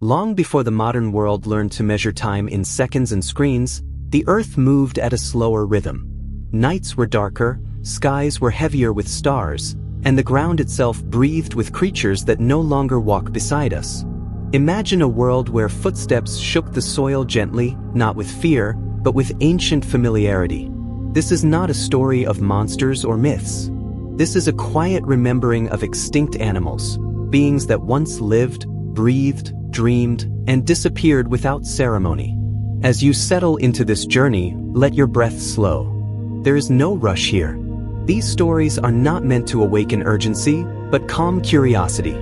Long before the modern world learned to measure time in seconds and screens, the Earth moved at a slower rhythm. Nights were darker, skies were heavier with stars, and the ground itself breathed with creatures that no longer walk beside us. Imagine a world where footsteps shook the soil gently, not with fear, but with ancient familiarity. This is not a story of monsters or myths. This is a quiet remembering of extinct animals, beings that once lived, breathed, dreamed, and disappeared without ceremony. As you settle into this journey, let your breath slow. There is no rush here. These stories are not meant to awaken urgency, but calm curiosity.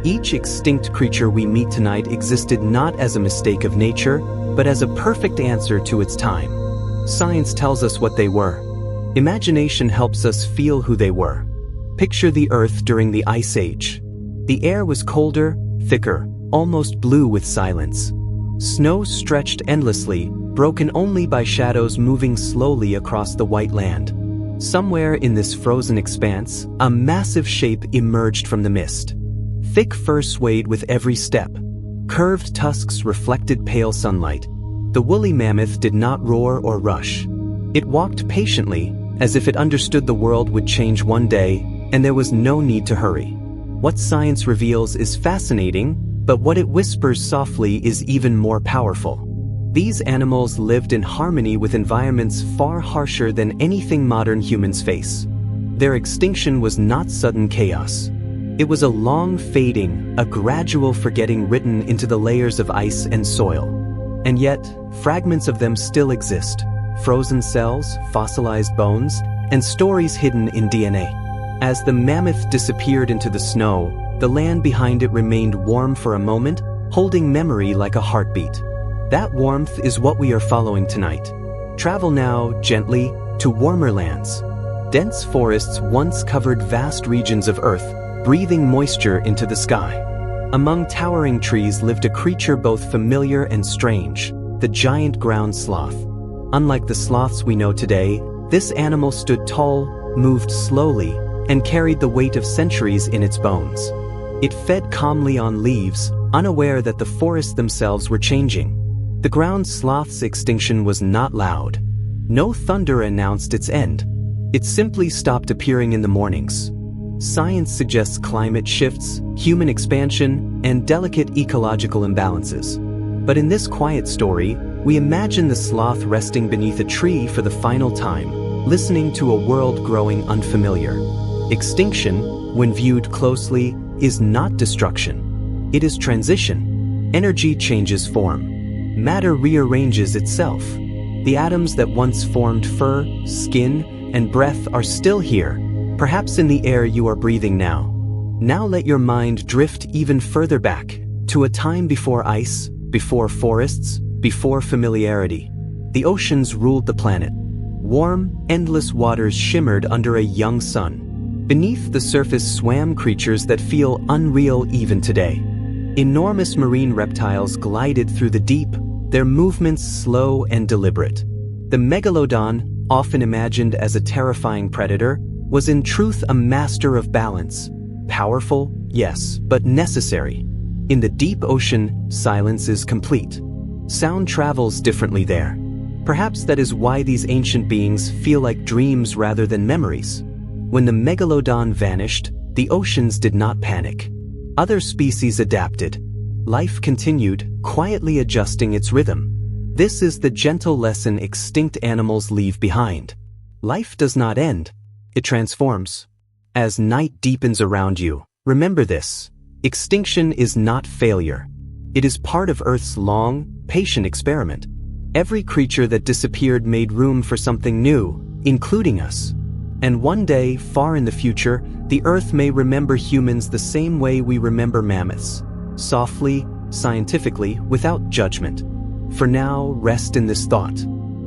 Each extinct creature we meet tonight existed not as a mistake of nature, but as a perfect answer to its time. Science tells us what they were. Imagination helps us feel who they were. Picture the Earth during the Ice Age. The air was colder, thicker, almost blue with silence. Snow stretched endlessly, broken only by shadows moving slowly across the white land. Somewhere in this frozen expanse, a massive shape emerged from the mist. Thick fur swayed with every step. Curved tusks reflected pale sunlight. The woolly mammoth did not roar or rush. It walked patiently, as if it understood the world would change one day, and there was no need to hurry. What science reveals is fascinating, but what it whispers softly is even more powerful. These animals lived in harmony with environments far harsher than anything modern humans face. Their extinction was not sudden chaos. It was a long fading, a gradual forgetting written into the layers of ice and soil. And yet, fragments of them still exist. Frozen cells, fossilized bones, and stories hidden in DNA. As the mammoth disappeared into the snow, the land behind it remained warm for a moment, holding memory like a heartbeat. That warmth is what we are following tonight. Travel now, gently, to warmer lands. Dense forests once covered vast regions of Earth, breathing moisture into the sky. Among towering trees lived a creature both familiar and strange, the giant ground sloth. Unlike the sloths we know today, this animal stood tall, moved slowly, and carried the weight of centuries in its bones. It fed calmly on leaves, unaware that the forests themselves were changing. The ground sloth's extinction was not loud. No thunder announced its end. It simply stopped appearing in the mornings. Science suggests climate shifts, human expansion, and delicate ecological imbalances. But in this quiet story, we imagine the sloth resting beneath a tree for the final time, listening to a world growing unfamiliar. Extinction, when viewed closely, is not destruction. It is transition. Energy changes form. Matter rearranges itself. The atoms that once formed fur, skin, and breath are still here, perhaps in the air you are breathing now. Now let your mind drift even further back, to a time before ice, before forests, before familiarity. The oceans ruled the planet. Warm, endless waters shimmered under a young sun. Beneath the surface swam creatures that feel unreal even today. Enormous marine reptiles glided through the deep, their movements slow and deliberate. The megalodon, often imagined as a terrifying predator, was in truth a master of balance. Powerful, yes, but necessary. In the deep ocean, silence is complete. Sound travels differently there. Perhaps that is why these ancient beings feel like dreams rather than memories. When the megalodon vanished, the oceans did not panic. Other species adapted. Life continued, quietly adjusting its rhythm. This is the gentle lesson extinct animals leave behind. Life does not end. It transforms. As night deepens around you, remember this. Extinction is not failure. It is part of Earth's long, patient experiment. Every creature that disappeared made room for something new, including us. And one day, far in the future, the Earth may remember humans the same way we remember mammoths. Softly, scientifically, without judgment. For now, rest in this thought.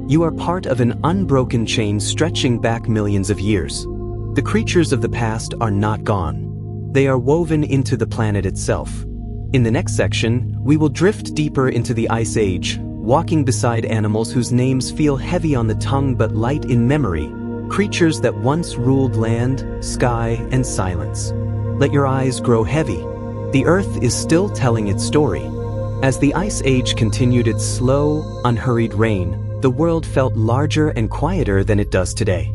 You are part of an unbroken chain stretching back millions of years. The creatures of the past are not gone. They are woven into the planet itself. In the next section, we will drift deeper into the Ice Age, walking beside animals whose names feel heavy on the tongue but light in memory. Creatures that once ruled land, sky, and silence. Let your eyes grow heavy. The Earth is still telling its story. As the Ice Age continued its slow, unhurried reign, the world felt larger and quieter than it does today.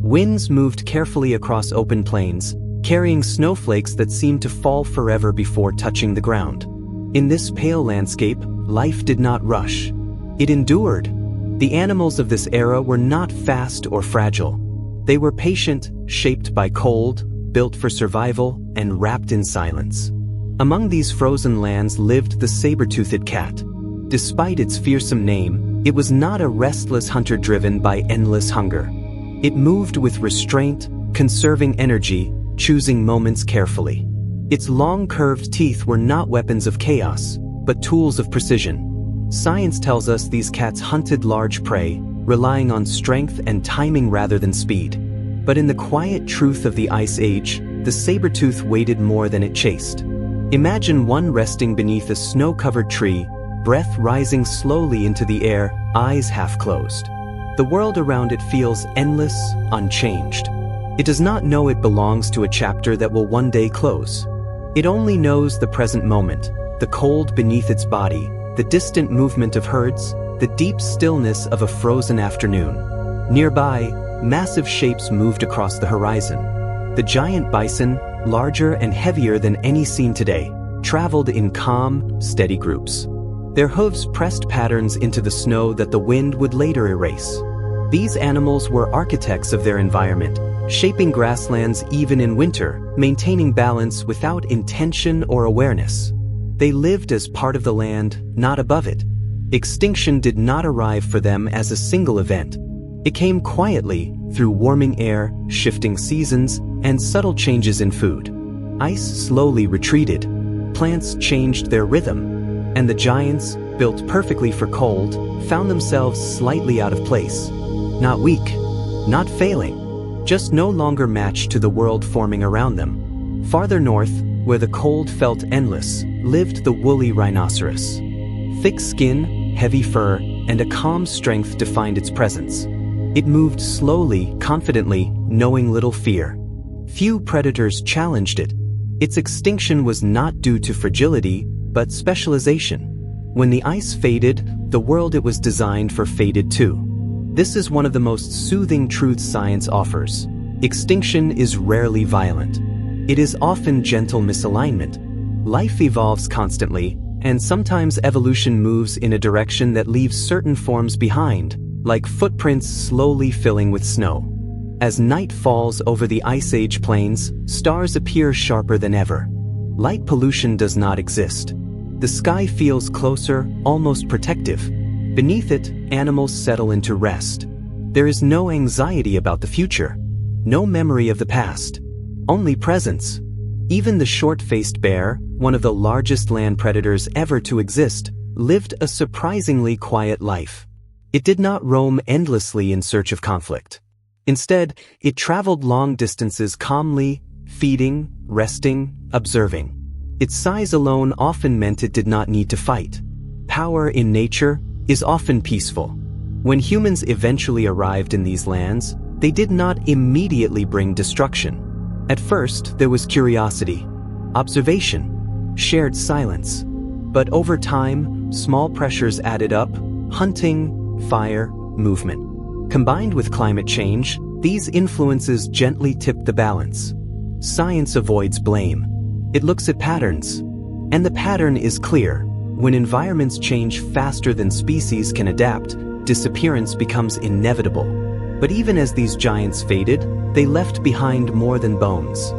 Winds moved carefully across open plains, carrying snowflakes that seemed to fall forever before touching the ground. In this pale landscape, life did not rush. It endured. The animals of this era were not fast or fragile. They were patient, shaped by cold, built for survival, and wrapped in silence. Among these frozen lands lived the saber-toothed cat. Despite its fearsome name, it was not a restless hunter driven by endless hunger. It moved with restraint, conserving energy, choosing moments carefully. Its long curved teeth were not weapons of chaos, but tools of precision. Science tells us these cats hunted large prey, relying on strength and timing rather than speed. But in the quiet truth of the Ice Age, the saber-tooth waited more than it chased. Imagine one resting beneath a snow-covered tree, breath rising slowly into the air, eyes half closed. The world around it feels endless, unchanged. It does not know it belongs to a chapter that will one day close. It only knows the present moment, the cold beneath its body, the distant movement of herds, the deep stillness of a frozen afternoon. Nearby, massive shapes moved across the horizon. The giant bison, larger and heavier than any seen today, traveled in calm, steady groups. Their hooves pressed patterns into the snow that the wind would later erase. These animals were architects of their environment, shaping grasslands even in winter, maintaining balance without intention or awareness. They lived as part of the land, not above it. Extinction did not arrive for them as a single event. It came quietly, through warming air, shifting seasons, and subtle changes in food. Ice slowly retreated. Plants changed their rhythm. And the giants, built perfectly for cold, found themselves slightly out of place. Not weak, not failing, just no longer matched to the world forming around them. Farther north, where the cold felt endless, lived the woolly rhinoceros. Thick skin, heavy fur, and a calm strength defined its presence. It moved slowly, confidently, knowing little fear. Few predators challenged it. Its extinction was not due to fragility, but specialization. When the ice faded, the world it was designed for faded too. This is one of the most soothing truths science offers. Extinction is rarely violent. It is often gentle misalignment. Life evolves constantly, and sometimes evolution moves in a direction that leaves certain forms behind, like footprints slowly filling with snow. As night falls over the Ice Age plains, stars appear sharper than ever. Light pollution does not exist. The sky feels closer, almost protective. Beneath it, animals settle into rest. There is no anxiety about the future, no memory of the past, only presence. Even the short-faced bear, one of the largest land predators ever to exist, lived a surprisingly quiet life. It did not roam endlessly in search of conflict. Instead, it traveled long distances calmly, feeding, resting, observing. Its size alone often meant it did not need to fight. Power in nature is often peaceful. When humans eventually arrived in these lands, they did not immediately bring destruction. At first, there was curiosity, observation, shared silence. But over time, small pressures added up: hunting, fire, movement. Combined with climate change, these influences gently tipped the balance. Science avoids blame. It looks at patterns. And the pattern is clear. When environments change faster than species can adapt, disappearance becomes inevitable. But even as these giants faded, they left behind more than bones.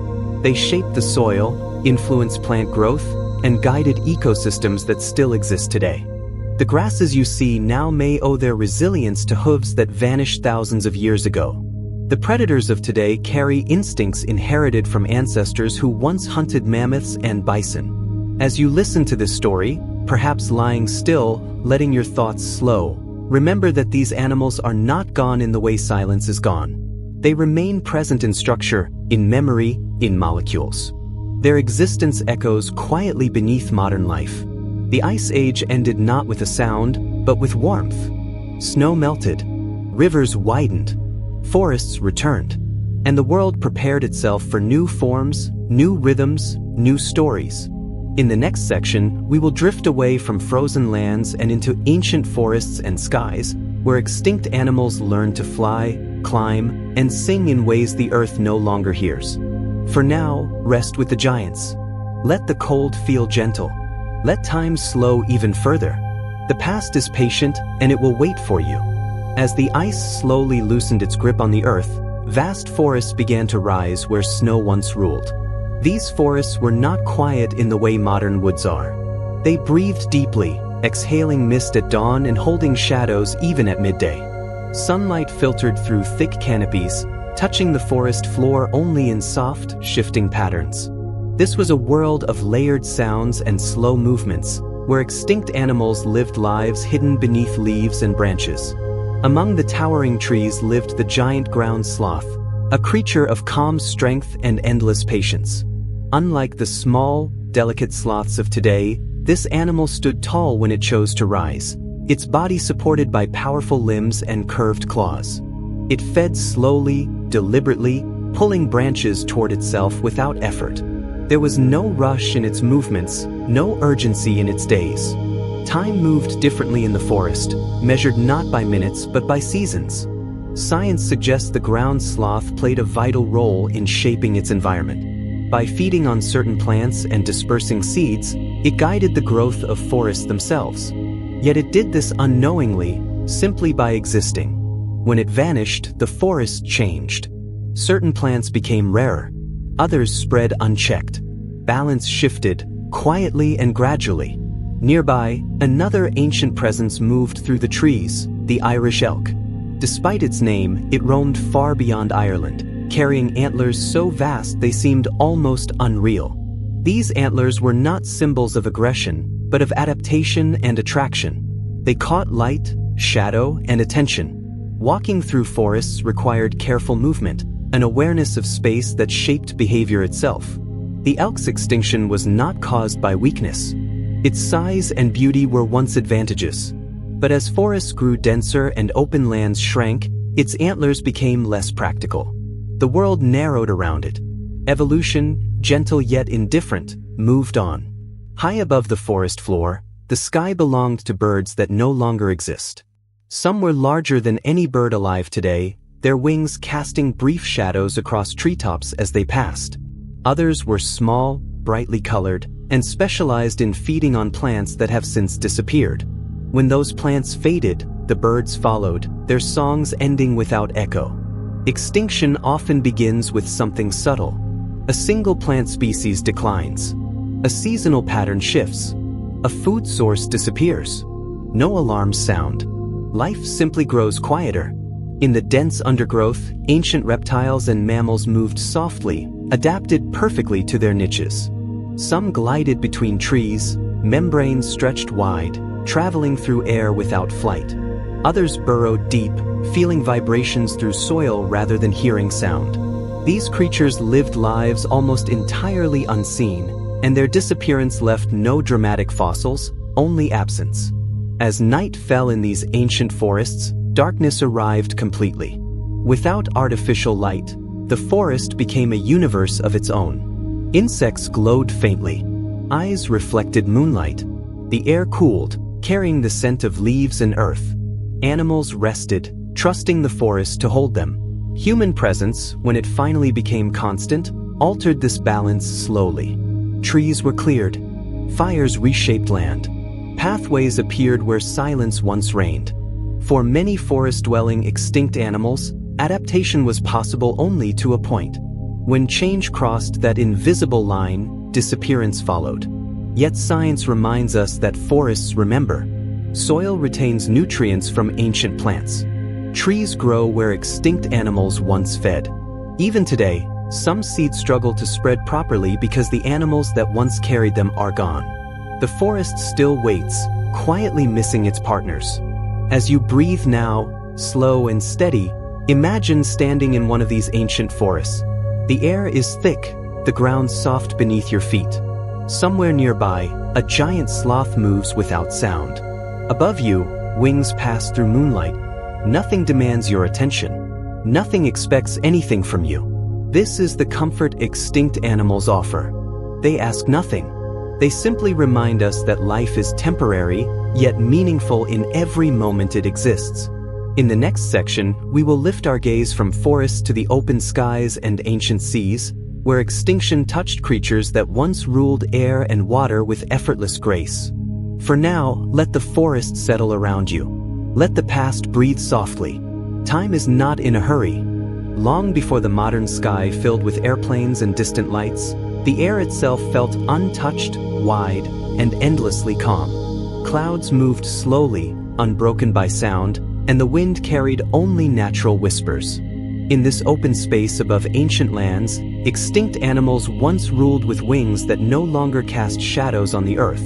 They shaped the soil, influenced plant growth, and guided ecosystems that still exist today. The grasses you see now may owe their resilience to hooves that vanished thousands of years ago. The predators of today carry instincts inherited from ancestors who once hunted mammoths and bison. As you listen to this story, perhaps lying still, letting your thoughts slow, remember that these animals are not gone in the way silence is gone. They remain present in structure, in memory, in molecules. Their existence echoes quietly beneath modern life. The Ice Age ended not with a sound, but with warmth. Snow melted, rivers widened, forests returned, and the world prepared itself for new forms, new rhythms, new stories. In the next section, we will drift away from frozen lands and into ancient forests and skies, where extinct animals learn to fly, climb, and sing in ways the earth no longer hears. For now, rest with the giants. Let the cold feel gentle. Let time slow even further. The past is patient, and it will wait for you. As the ice slowly loosened its grip on the earth, vast forests began to rise where snow once ruled. These forests were not quiet in the way modern woods are. They breathed deeply, exhaling mist at dawn and holding shadows even at midday. Sunlight filtered through thick canopies, touching the forest floor only in soft, shifting patterns. This was a world of layered sounds and slow movements, where extinct animals lived lives hidden beneath leaves and branches. Among the towering trees lived the giant ground sloth, a creature of calm strength and endless patience. Unlike the small, delicate sloths of today, this animal stood tall when it chose to rise, its body supported by powerful limbs and curved claws. It fed slowly, deliberately, pulling branches toward itself without effort. There was no rush in its movements, no urgency in its days. Time moved differently in the forest, measured not by minutes but by seasons. Science suggests the ground sloth played a vital role in shaping its environment. By feeding on certain plants and dispersing seeds, it guided the growth of forests themselves. Yet it did this unknowingly, simply by existing. When it vanished, the forest changed. Certain plants became rarer. Others spread unchecked. Balance shifted, quietly and gradually. Nearby, another ancient presence moved through the trees, the Irish elk. Despite its name, it roamed far beyond Ireland, carrying antlers so vast they seemed almost unreal. These antlers were not symbols of aggression, but of adaptation and attraction. They caught light, shadow, and attention. Walking through forests required careful movement, an awareness of space that shaped behavior itself. The elk's extinction was not caused by weakness. Its size and beauty were once advantages. But as forests grew denser and open lands shrank, its antlers became less practical. The world narrowed around it. Evolution, gentle yet indifferent, moved on. High above the forest floor, the sky belonged to birds that no longer exist. Some were larger than any bird alive today, their wings casting brief shadows across treetops as they passed. Others were small, brightly colored, and specialized in feeding on plants that have since disappeared. When those plants faded, the birds followed, their songs ending without echo. Extinction often begins with something subtle. A single plant species declines. A seasonal pattern shifts. A food source disappears. No alarms sound. Life simply grows quieter. In the dense undergrowth, ancient reptiles and mammals moved softly, adapted perfectly to their niches. Some glided between trees, membranes stretched wide, traveling through air without flight. Others burrowed deep, feeling vibrations through soil rather than hearing sound. These creatures lived lives almost entirely unseen, and their disappearance left no dramatic fossils, only absence. As night fell in these ancient forests, darkness arrived completely. Without artificial light, the forest became a universe of its own. Insects glowed faintly. Eyes reflected moonlight. The air cooled, carrying the scent of leaves and earth. Animals rested, trusting the forest to hold them. Human presence, when it finally became constant, altered this balance slowly. Trees were cleared. Fires reshaped land. Pathways appeared where silence once reigned. For many forest-dwelling extinct animals, adaptation was possible only to a point. When change crossed that invisible line, disappearance followed. Yet science reminds us that forests remember. Soil retains nutrients from ancient plants. Trees grow where extinct animals once fed. Even today, some seeds struggle to spread properly because the animals that once carried them are gone. The forest still waits, quietly missing its partners. As you breathe now, slow and steady, imagine standing in one of these ancient forests. The air is thick, the ground soft beneath your feet. Somewhere nearby, a giant sloth moves without sound. Above you, wings pass through moonlight. Nothing demands your attention. Nothing expects anything from you. This is the comfort extinct animals offer. They ask nothing. They simply remind us that life is temporary, yet meaningful in every moment it exists. In the next section, we will lift our gaze from forests to the open skies and ancient seas, where extinction touched creatures that once ruled air and water with effortless grace. For now, let the forest settle around you. Let the past breathe softly. Time is not in a hurry. Long before the modern sky filled with airplanes and distant lights, the air itself felt untouched, wide, and endlessly calm. Clouds moved slowly, unbroken by sound, and the wind carried only natural whispers. In this open space above ancient lands, extinct animals once ruled with wings that no longer cast shadows on the earth.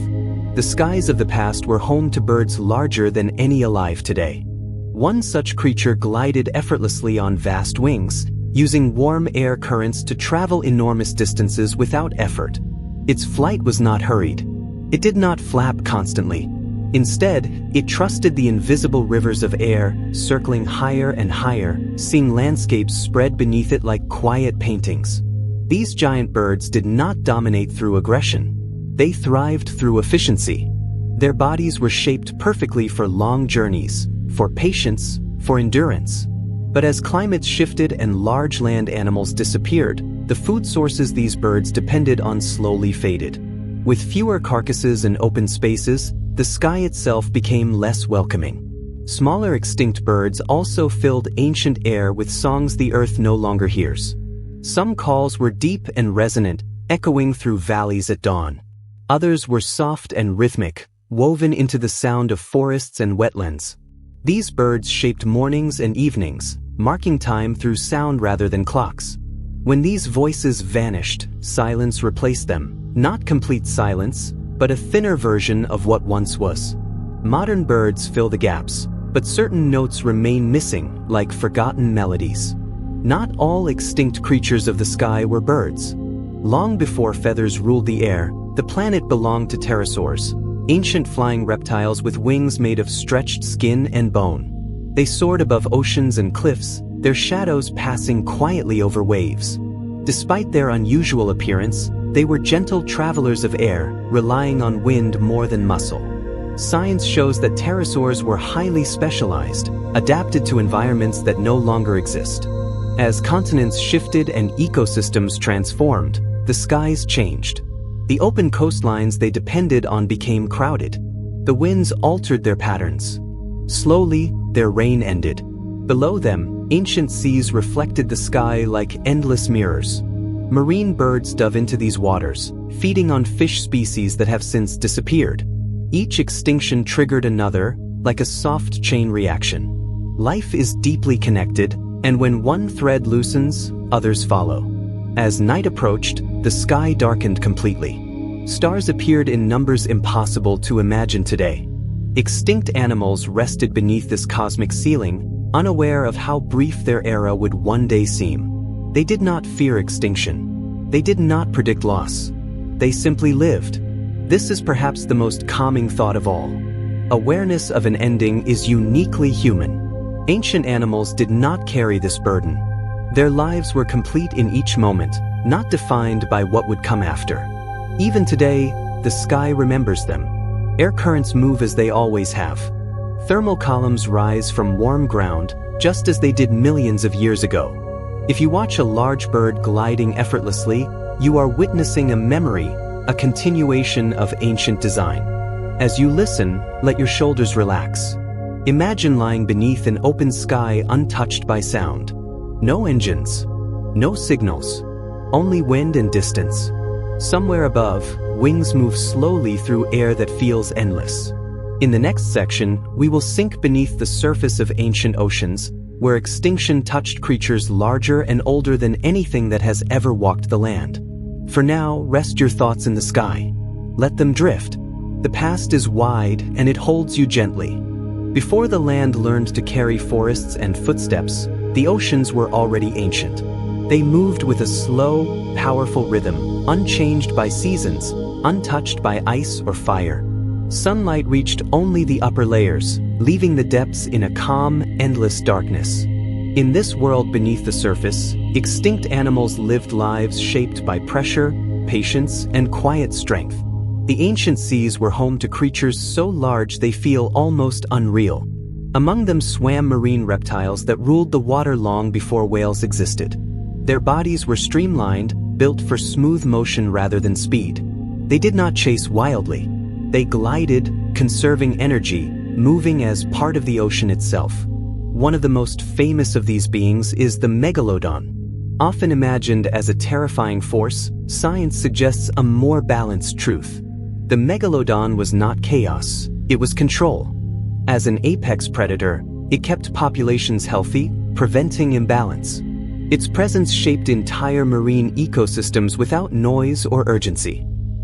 The skies of the past were home to birds larger than any alive today. One such creature glided effortlessly on vast wings, using warm air currents to travel enormous distances without effort. Its flight was not hurried. It did not flap constantly. Instead, it trusted the invisible rivers of air, circling higher and higher, seeing landscapes spread beneath it like quiet paintings. These giant birds did not dominate through aggression. They thrived through efficiency. Their bodies were shaped perfectly for long journeys, for patience, for endurance. But as climates shifted and large land animals disappeared, the food sources these birds depended on slowly faded. With fewer carcasses and open spaces, the sky itself became less welcoming. Smaller extinct birds also filled ancient air with songs the earth no longer hears. Some calls were deep and resonant, echoing through valleys at dawn. Others were soft and rhythmic, woven into the sound of forests and wetlands. These birds shaped mornings and evenings, marking time through sound rather than clocks. When these voices vanished, silence replaced them, not complete silence, but a thinner version of what once was. Modern birds fill the gaps, but certain notes remain missing, like forgotten melodies. Not all extinct creatures of the sky were birds. Long before feathers ruled the air, the planet belonged to pterosaurs, ancient flying reptiles with wings made of stretched skin and bone. They soared above oceans and cliffs, their shadows passing quietly over waves. Despite their unusual appearance, they were gentle travelers of air, relying on wind more than muscle. Science shows that pterosaurs were highly specialized, adapted to environments that no longer exist. As continents shifted and ecosystems transformed, the skies changed. The open coastlines they depended on became crowded. The winds altered their patterns. Slowly, their reign ended. Below them, ancient seas reflected the sky like endless mirrors. Marine birds dove into these waters, feeding on fish species that have since disappeared. Each extinction triggered another, like a soft chain reaction. Life is deeply connected, and when one thread loosens, others follow. As night approached, the sky darkened completely. Stars appeared in numbers impossible to imagine today. Extinct animals rested beneath this cosmic ceiling, unaware of how brief their era would one day seem. They did not fear extinction. They did not predict loss. They simply lived. This is perhaps the most calming thought of all. Awareness of an ending is uniquely human. Ancient animals did not carry this burden. Their lives were complete in each moment, not defined by what would come after. Even today, the sky remembers them. Air currents move as they always have. Thermal columns rise from warm ground, just as they did millions of years ago. If you watch a large bird gliding effortlessly, you are witnessing a memory, a continuation of ancient design. As you listen, let your shoulders relax. Imagine lying beneath an open sky untouched by sound. No engines, no signals, only wind and distance. Somewhere above, wings move slowly through air that feels endless. In the next section, we will sink beneath the surface of ancient oceans, where extinction touched creatures larger and older than anything that has ever walked the land. For now, rest your thoughts in the sky. Let them drift. The past is wide, and it holds you gently. Before the land learned to carry forests and footsteps, the oceans were already ancient. They moved with a slow, powerful rhythm, unchanged by seasons, untouched by ice or fire. Sunlight reached only the upper layers, leaving the depths in a calm, endless darkness. In this world beneath the surface, extinct animals lived lives shaped by pressure, patience, and quiet strength. The ancient seas were home to creatures so large they feel almost unreal. Among them swam marine reptiles that ruled the water long before whales existed. Their bodies were streamlined, built for smooth motion rather than speed. They did not chase wildly. They glided, conserving energy, moving as part of the ocean itself. One of the most famous of these beings is the megalodon. Often imagined as a terrifying force, science suggests a more balanced truth. The megalodon was not chaos, it was control. As an apex predator, it kept populations healthy, preventing imbalance. Its presence shaped entire marine ecosystems without noise or urgency.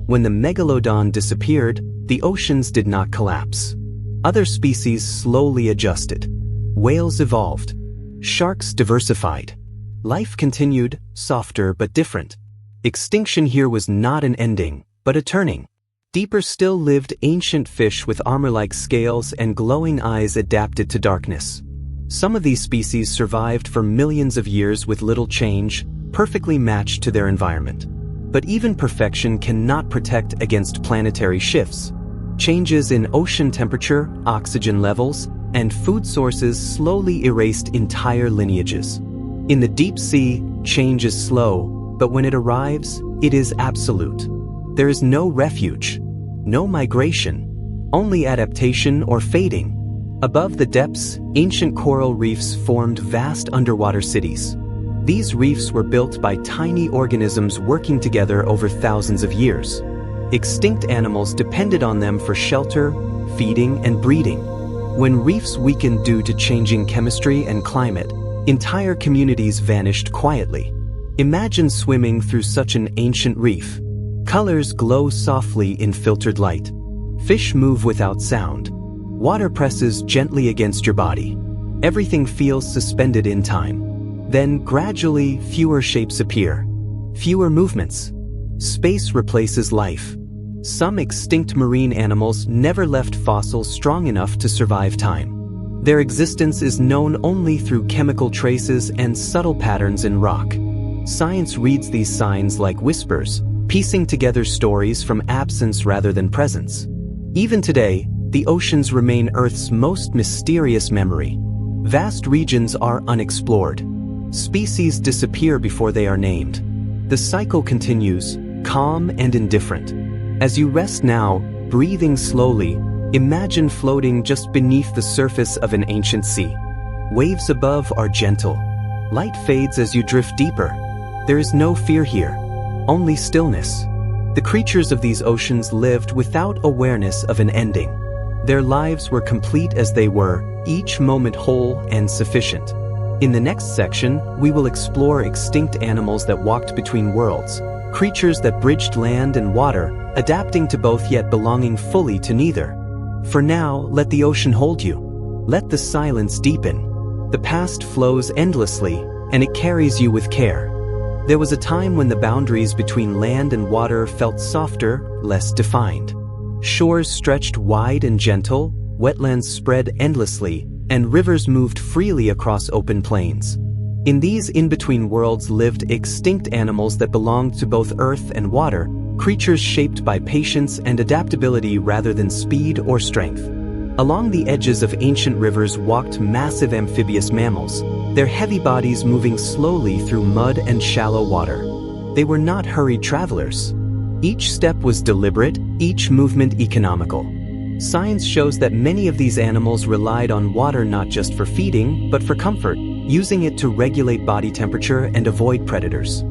When the megalodon disappeared, the oceans did not collapse. Other species slowly adjusted. Whales evolved. Sharks diversified. Life continued, softer but different. Extinction here was not an ending, but a turning. Deeper still lived ancient fish with armor-like scales and glowing eyes adapted to darkness. Some of these species survived for millions of years with little change, perfectly matched to their environment. But even perfection cannot protect against planetary shifts. Changes in ocean temperature, oxygen levels, and food sources slowly erased entire lineages. In the deep sea, change is slow, but when it arrives, it is absolute. There is no refuge, no migration, only adaptation or fading. Above the depths, ancient coral reefs formed vast underwater cities. These reefs were built by tiny organisms working together over thousands of years. Extinct animals depended on them for shelter, feeding, and breeding. When reefs weakened due to changing chemistry and climate, entire communities vanished quietly. Imagine swimming through such an ancient reef. Colors glow softly in filtered light. Fish move without sound. Water presses gently against your body. Everything feels suspended in time. Then, gradually, fewer shapes appear. Fewer movements. Space replaces life. Some extinct marine animals never left fossils strong enough to survive time. Their existence is known only through chemical traces and subtle patterns in rock. Science reads these signs like whispers, piecing together stories from absence rather than presence. Even today, the oceans remain Earth's most mysterious memory. Vast regions are unexplored. Species disappear before they are named. The cycle continues, calm and indifferent. As you rest now, breathing slowly, imagine floating just beneath the surface of an ancient sea. Waves above are gentle. Light fades as you drift deeper. There is no fear here, only stillness. The creatures of these oceans lived without awareness of an ending. Their lives were complete as they were, each moment whole and sufficient. In the next section, we will explore extinct animals that walked between worlds, creatures that bridged land and water, adapting to both yet belonging fully to neither. For now, let the ocean hold you. Let the silence deepen. The past flows endlessly, and it carries you with care. There was a time when the boundaries between land and water felt softer, less defined. Shores stretched wide and gentle, wetlands spread endlessly, and rivers moved freely across open plains. In these in-between worlds lived extinct animals that belonged to both earth and water, creatures shaped by patience and adaptability rather than speed or strength. Along the edges of ancient rivers walked massive amphibious mammals, their heavy bodies moving slowly through mud and shallow water. They were not hurried travelers. Each step was deliberate, each movement economical. Science shows that many of these animals relied on water not just for feeding, but for comfort, using it to regulate body temperature and avoid predators.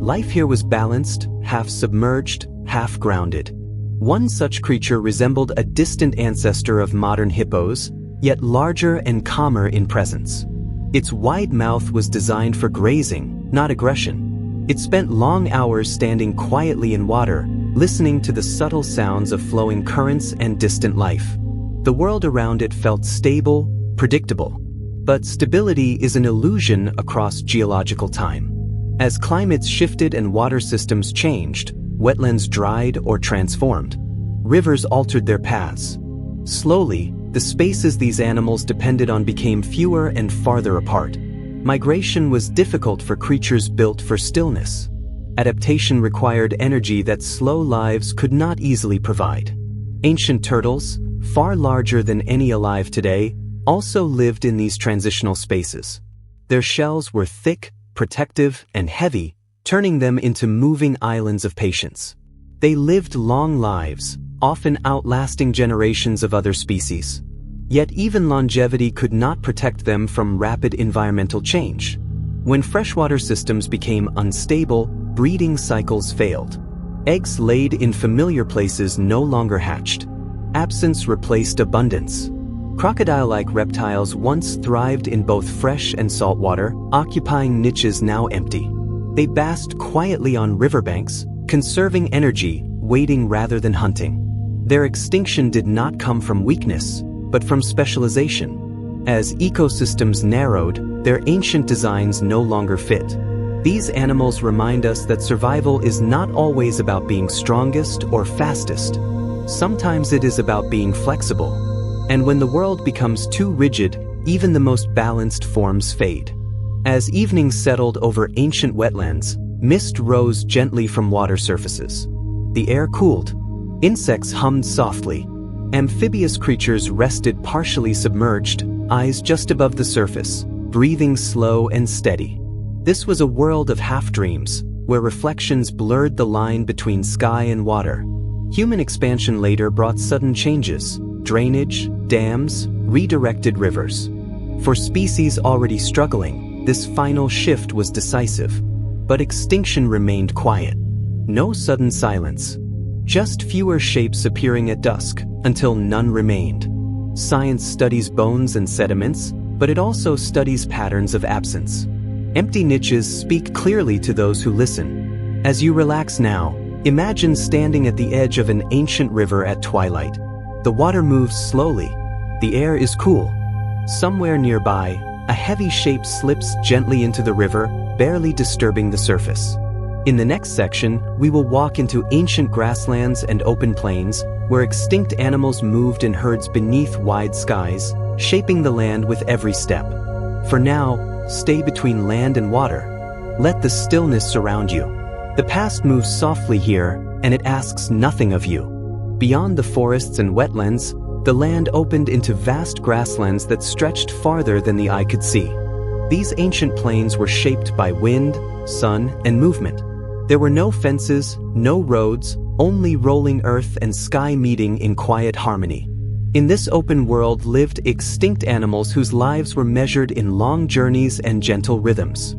Life here was balanced, half submerged, half grounded. One such creature resembled a distant ancestor of modern hippos, yet larger and calmer in presence. Its wide mouth was designed for grazing, not aggression. It spent long hours standing quietly in water, listening to the subtle sounds of flowing currents and distant life. The world around it felt stable, predictable. But stability is an illusion across geological time. As climates shifted and water systems changed, wetlands dried or transformed. Rivers altered their paths. Slowly, the spaces these animals depended on became fewer and farther apart. Migration was difficult for creatures built for stillness. Adaptation required energy that slow lives could not easily provide. Ancient turtles, far larger than any alive today, also lived in these transitional spaces. Their shells were thick, protective, and heavy, turning them into moving islands of patience. They lived long lives, often outlasting generations of other species. Yet even longevity could not protect them from rapid environmental change. When freshwater systems became unstable, breeding cycles failed. Eggs laid in familiar places no longer hatched. Absence replaced abundance. Crocodile-like reptiles once thrived in both fresh and salt water, occupying niches now empty. They basked quietly on riverbanks, conserving energy, waiting rather than hunting. Their extinction did not come from weakness, but from specialization. As ecosystems narrowed, their ancient designs no longer fit. These animals remind us that survival is not always about being strongest or fastest. Sometimes it is about being flexible. And when the world becomes too rigid, even the most balanced forms fade. As evening settled over ancient wetlands, mist rose gently from water surfaces. The air cooled. Insects hummed softly. Amphibious creatures rested partially submerged, eyes just above the surface, breathing slow and steady. This was a world of half-dreams, where reflections blurred the line between sky and water. Human expansion later brought sudden changes: drainage, dams, redirected rivers. For species already struggling, this final shift was decisive. But extinction remained quiet. No sudden silence. Just fewer shapes appearing at dusk, until none remained. Science studies bones and sediments, but it also studies patterns of absence. Empty niches speak clearly to those who listen. As you relax now, imagine standing at the edge of an ancient river at twilight. The water moves slowly. The air is cool. Somewhere nearby, a heavy shape slips gently into the river, barely disturbing the surface. In the next section, we will walk into ancient grasslands and open plains, where extinct animals moved in herds beneath wide skies, shaping the land with every step. For now, stay between land and water. Let the stillness surround you. The past moves softly here, and it asks nothing of you. Beyond the forests and wetlands, the land opened into vast grasslands that stretched farther than the eye could see. These ancient plains were shaped by wind, sun, and movement. There were no fences, no roads, only rolling earth and sky meeting in quiet harmony. In this open world lived extinct animals whose lives were measured in long journeys and gentle rhythms.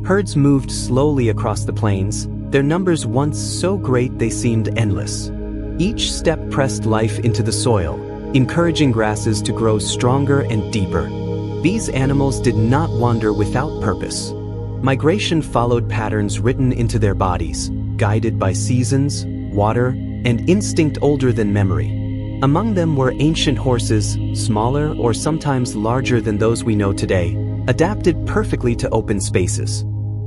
Herds moved slowly across the plains, their numbers once so great they seemed endless. Each step pressed life into the soil, encouraging grasses to grow stronger and deeper. These animals did not wander without purpose. Migration followed patterns written into their bodies, guided by seasons, water, and instinct older than memory. Among them were ancient horses, smaller or sometimes larger than those we know today, adapted perfectly to open spaces.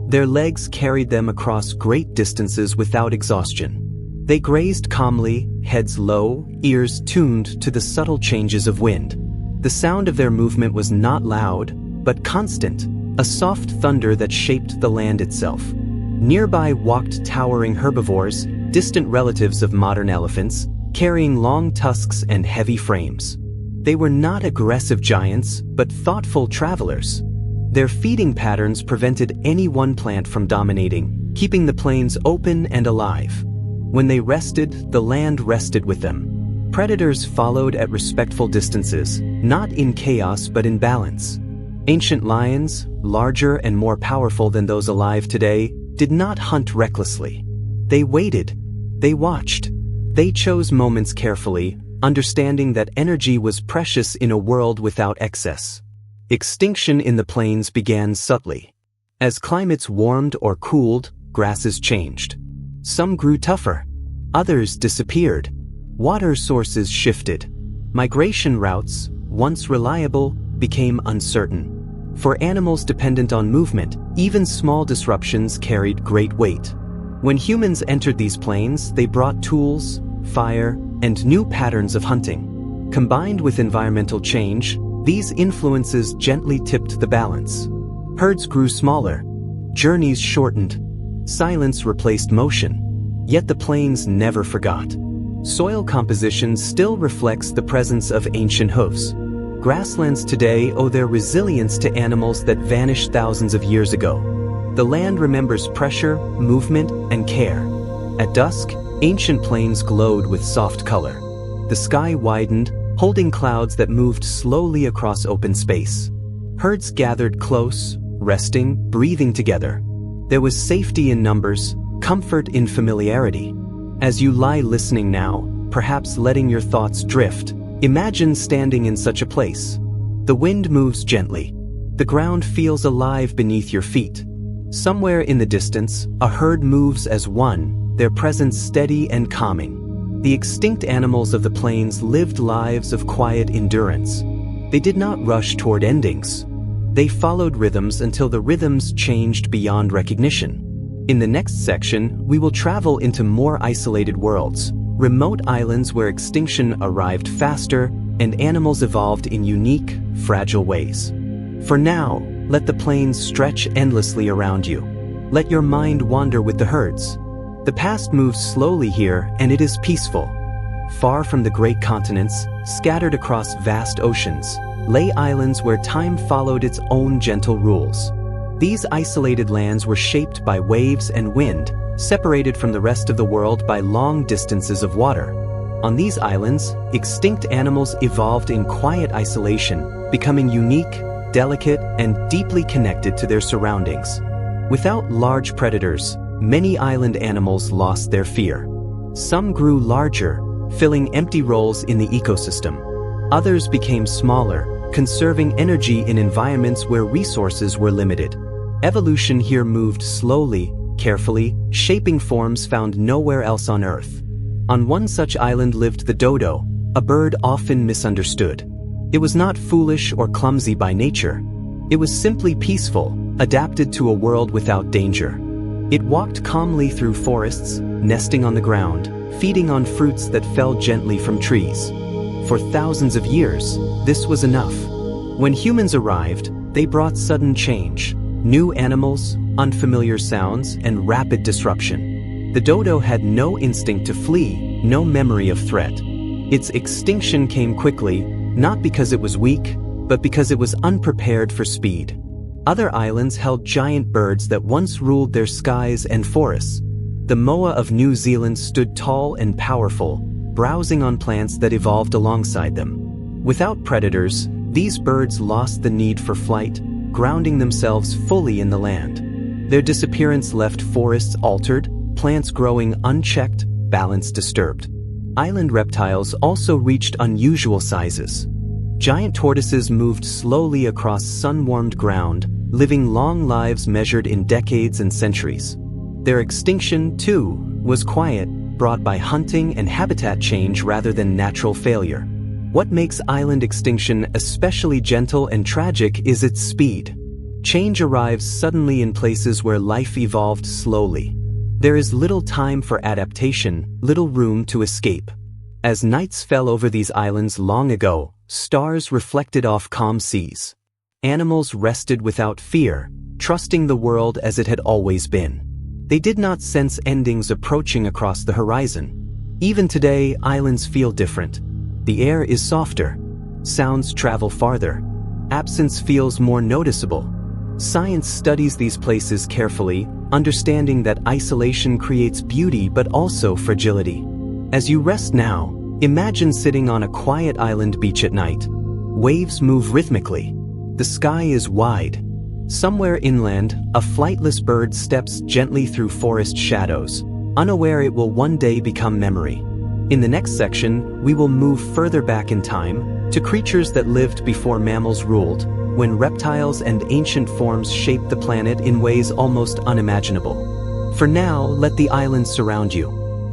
Their legs carried them across great distances without exhaustion. They grazed calmly, heads low, ears tuned to the subtle changes of wind. The sound of their movement was not loud, but constant, a soft thunder that shaped the land itself. Nearby walked towering herbivores, distant relatives of modern elephants, carrying long tusks and heavy frames. They were not aggressive giants, but thoughtful travelers. Their feeding patterns prevented any one plant from dominating, keeping the plains open and alive. When they rested, the land rested with them. Predators followed at respectful distances, not in chaos but in balance. Ancient lions, larger and more powerful than those alive today, did not hunt recklessly. They waited. They watched. They chose moments carefully, understanding that energy was precious in a world without excess. Extinction in the plains began subtly. As climates warmed or cooled, grasses changed. Some grew tougher. Others disappeared. Water sources shifted. Migration routes, once reliable, became uncertain. For animals dependent on movement, even small disruptions carried great weight. When humans entered these plains, they brought tools, fire, and new patterns of hunting. Combined with environmental change, these influences gently tipped the balance. Herds grew smaller. Journeys shortened. Silence replaced motion. Yet the plains never forgot. Soil composition still reflects the presence of ancient hoofs. Grasslands today owe their resilience to animals that vanished thousands of years ago. The land remembers pressure, movement, and care. At dusk, ancient plains glowed with soft color. The sky widened, holding clouds that moved slowly across open space. Herds gathered close, resting, breathing together. There was safety in numbers, comfort in familiarity. As you lie listening now, perhaps letting your thoughts drift, imagine standing in such a place. The wind moves gently. The ground feels alive beneath your feet. Somewhere in the distance, a herd moves as one, their presence steady and calming. The extinct animals of the plains lived lives of quiet endurance. They did not rush toward endings. They followed rhythms until the rhythms changed beyond recognition. In the next section, we will travel into more isolated worlds, remote islands where extinction arrived faster and animals evolved in unique, fragile ways. For now, let the plains stretch endlessly around you. Let your mind wander with the herds. The past moves slowly here, and it is peaceful. Far from the great continents, scattered across vast oceans, lay islands where time followed its own gentle rules. These isolated lands were shaped by waves and wind, separated from the rest of the world by long distances of water. On these islands, extinct animals evolved in quiet isolation, becoming unique, delicate, and deeply connected to their surroundings. Without large predators, many island animals lost their fear. Some grew larger, filling empty roles in the ecosystem. Others became smaller, conserving energy in environments where resources were limited. Evolution here moved slowly, carefully, shaping forms found nowhere else on Earth. On one such island lived the dodo, a bird often misunderstood. It was not foolish or clumsy by nature. It was simply peaceful, adapted to a world without danger. It walked calmly through forests, nesting on the ground, feeding on fruits that fell gently from trees. For thousands of years, this was enough. When humans arrived, they brought sudden change. New animals, unfamiliar sounds, and rapid disruption. The dodo had no instinct to flee, no memory of threat. Its extinction came quickly, not because it was weak, but because it was unprepared for speed. Other islands held giant birds that once ruled their skies and forests. The moa of New Zealand stood tall and powerful, browsing on plants that evolved alongside them. Without predators, these birds lost the need for flight, grounding themselves fully in the land. Their disappearance left forests altered, plants growing unchecked, balance disturbed. Island reptiles also reached unusual sizes. Giant tortoises moved slowly across sun-warmed ground, living long lives measured in decades and centuries. Their extinction, too, was quiet, brought by hunting and habitat change rather than natural failure. What makes island extinction especially gentle and tragic is its speed. Change arrives suddenly in places where life evolved slowly. There is little time for adaptation, little room to escape. As nights fell over these islands long ago, stars reflected off calm seas. Animals rested without fear, trusting the world as it had always been. They did not sense endings approaching across the horizon. Even today, islands feel different. The air is softer. Sounds travel farther. Absence feels more noticeable. Science studies these places carefully, understanding that isolation creates beauty but also fragility. As you rest now, imagine sitting on a quiet island beach at night. Waves move rhythmically. The sky is wide. Somewhere inland, a flightless bird steps gently through forest shadows, unaware it will one day become memory. In the next section, we will move further back in time, to creatures that lived before mammals ruled, when reptiles and ancient forms shaped the planet in ways almost unimaginable. For now, let the islands surround you.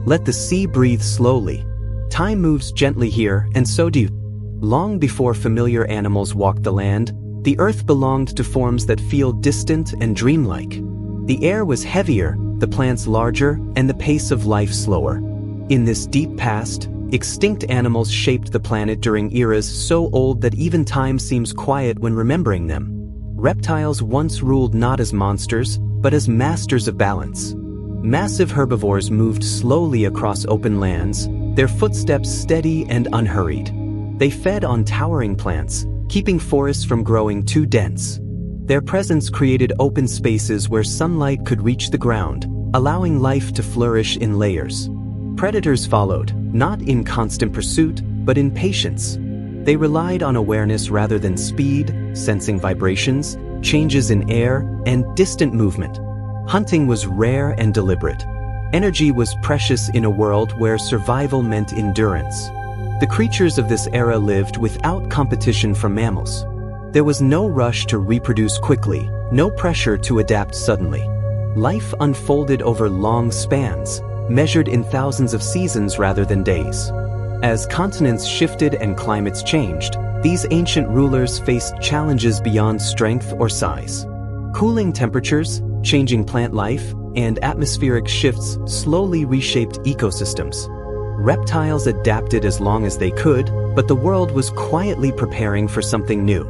Let the sea breathe slowly. Time moves gently here, and so do you. Long before familiar animals walked the land, the earth belonged to forms that feel distant and dreamlike. The air was heavier, the plants larger, and the pace of life slower. In this deep past, extinct animals shaped the planet during eras so old that even time seems quiet when remembering them. Reptiles once ruled not as monsters, but as masters of balance. Massive herbivores moved slowly across open lands, their footsteps steady and unhurried. They fed on towering plants, keeping forests from growing too dense. Their presence created open spaces where sunlight could reach the ground, allowing life to flourish in layers. Predators followed, not in constant pursuit, but in patience. They relied on awareness rather than speed, sensing vibrations, changes in air, and distant movement. Hunting was rare and deliberate. Energy was precious in a world where survival meant endurance. The creatures of this era lived without competition from mammals. There was no rush to reproduce quickly, no pressure to adapt suddenly. Life unfolded over long spans, measured in thousands of seasons rather than days. As continents shifted and climates changed, these ancient rulers faced challenges beyond strength or size. Cooling temperatures, changing plant life, and atmospheric shifts slowly reshaped ecosystems. Reptiles adapted as long as they could, but the world was quietly preparing for something new.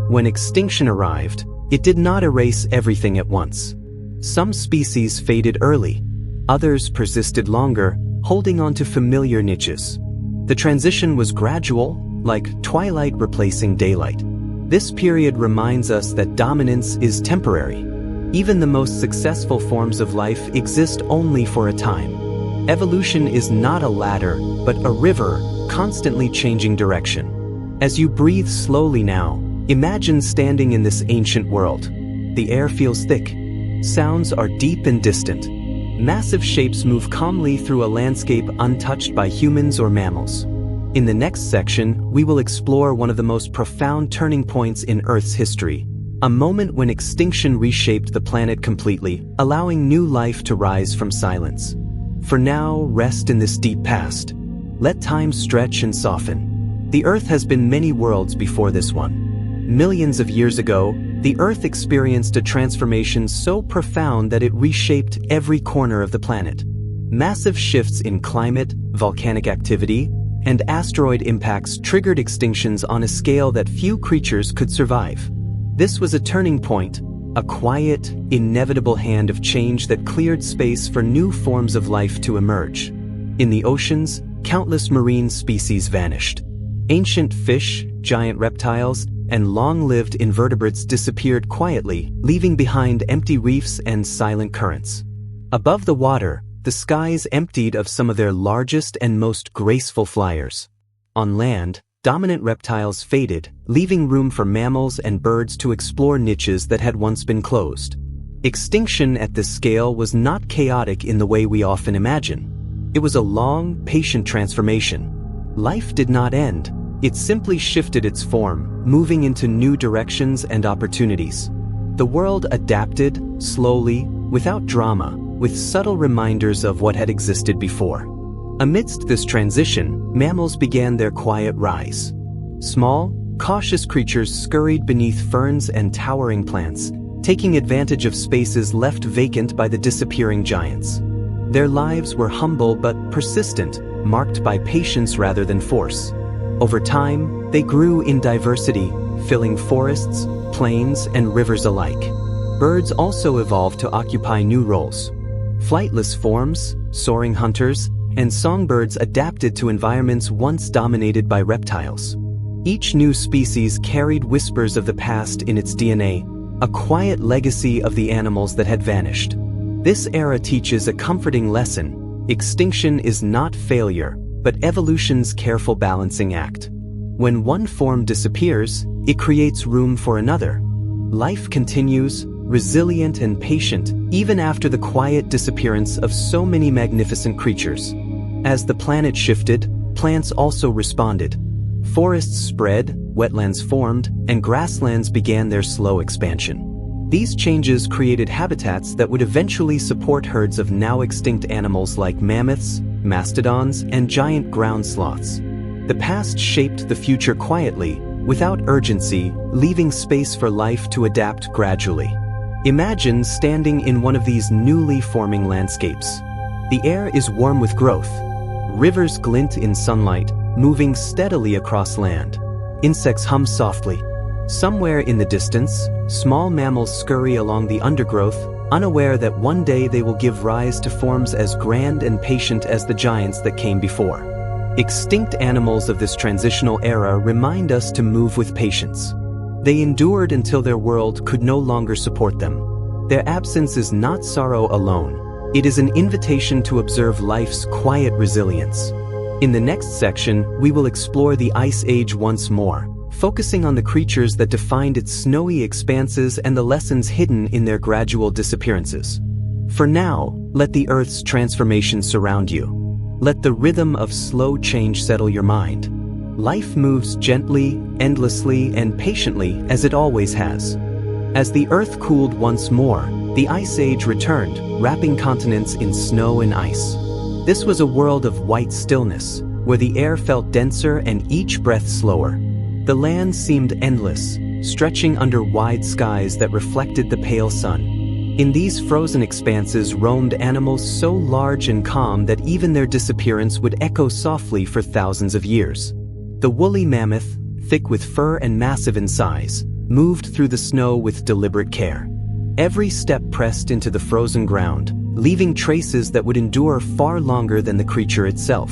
When extinction arrived, it did not erase everything at once. Some species faded early, others persisted longer, holding on to familiar niches. The transition was gradual, like twilight replacing daylight. This period reminds us that dominance is temporary. Even the most successful forms of life exist only for a time. Evolution is not a ladder, but a river, constantly changing direction. As you breathe slowly now, imagine standing in this ancient world. The air feels thick. Sounds are deep and distant. Massive shapes move calmly through a landscape untouched by humans or mammals. In the next section, we will explore one of the most profound turning points in Earth's history, a moment when extinction reshaped the planet completely, allowing new life to rise from silence. For now, rest in this deep past. Let time stretch and soften. The Earth has been many worlds before this one. Millions of years ago, the Earth experienced a transformation so profound that it reshaped every corner of the planet. Massive shifts in climate, volcanic activity, and asteroid impacts triggered extinctions on a scale that few creatures could survive. This was a turning point, a quiet, inevitable hand of change that cleared space for new forms of life to emerge. In the oceans, countless marine species vanished. Ancient fish, giant reptiles, and long-lived invertebrates disappeared quietly, leaving behind empty reefs and silent currents. Above the water, the skies emptied of some of their largest and most graceful flyers. On land, dominant reptiles faded, leaving room for mammals and birds to explore niches that had once been closed. Extinction at this scale was not chaotic in the way we often imagine. It was a long, patient transformation. Life did not end. It simply shifted its form, moving into new directions and opportunities. The world adapted, slowly, without drama, with subtle reminders of what had existed before. Amidst this transition, mammals began their quiet rise. Small, cautious creatures scurried beneath ferns and towering plants, taking advantage of spaces left vacant by the disappearing giants. Their lives were humble but persistent, marked by patience rather than force. Over time, they grew in diversity, filling forests, plains, and rivers alike. Birds also evolved to occupy new roles. Flightless forms, soaring hunters, and songbirds adapted to environments once dominated by reptiles. Each new species carried whispers of the past in its DNA, a quiet legacy of the animals that had vanished. This era teaches a comforting lesson: extinction is not failure, but evolution's careful balancing act. When one form disappears, it creates room for another. Life continues, resilient and patient, even after the quiet disappearance of so many magnificent creatures. As the planet shifted, plants also responded. Forests spread, wetlands formed, and grasslands began their slow expansion. These changes created habitats that would eventually support herds of now extinct animals like mammoths, mastodons, and giant ground sloths. The past shaped the future quietly, without urgency, leaving space for life to adapt gradually. Imagine standing in one of these newly forming landscapes. The air is warm with growth. Rivers glint in sunlight, moving steadily across land. Insects hum softly. Somewhere in the distance, small mammals scurry along the undergrowth, unaware that one day they will give rise to forms as grand and patient as the giants that came before. Extinct animals of this transitional era remind us to move with patience. They endured until their world could no longer support them. Their absence is not sorrow alone. It is an invitation to observe life's quiet resilience. In the next section, we will explore the Ice Age once more, focusing on the creatures that defined its snowy expanses and the lessons hidden in their gradual disappearances. For now, let the Earth's transformation surround you. Let the rhythm of slow change settle your mind. Life moves gently, endlessly, and patiently as it always has. As the Earth cooled once more, the Ice Age returned, wrapping continents in snow and ice. This was a world of white stillness, where the air felt denser and each breath slower. The land seemed endless, stretching under wide skies that reflected the pale sun. In these frozen expanses roamed animals so large and calm that even their disappearance would echo softly for thousands of years. The woolly mammoth, thick with fur and massive in size, moved through the snow with deliberate care. Every step pressed into the frozen ground, leaving traces that would endure far longer than the creature itself.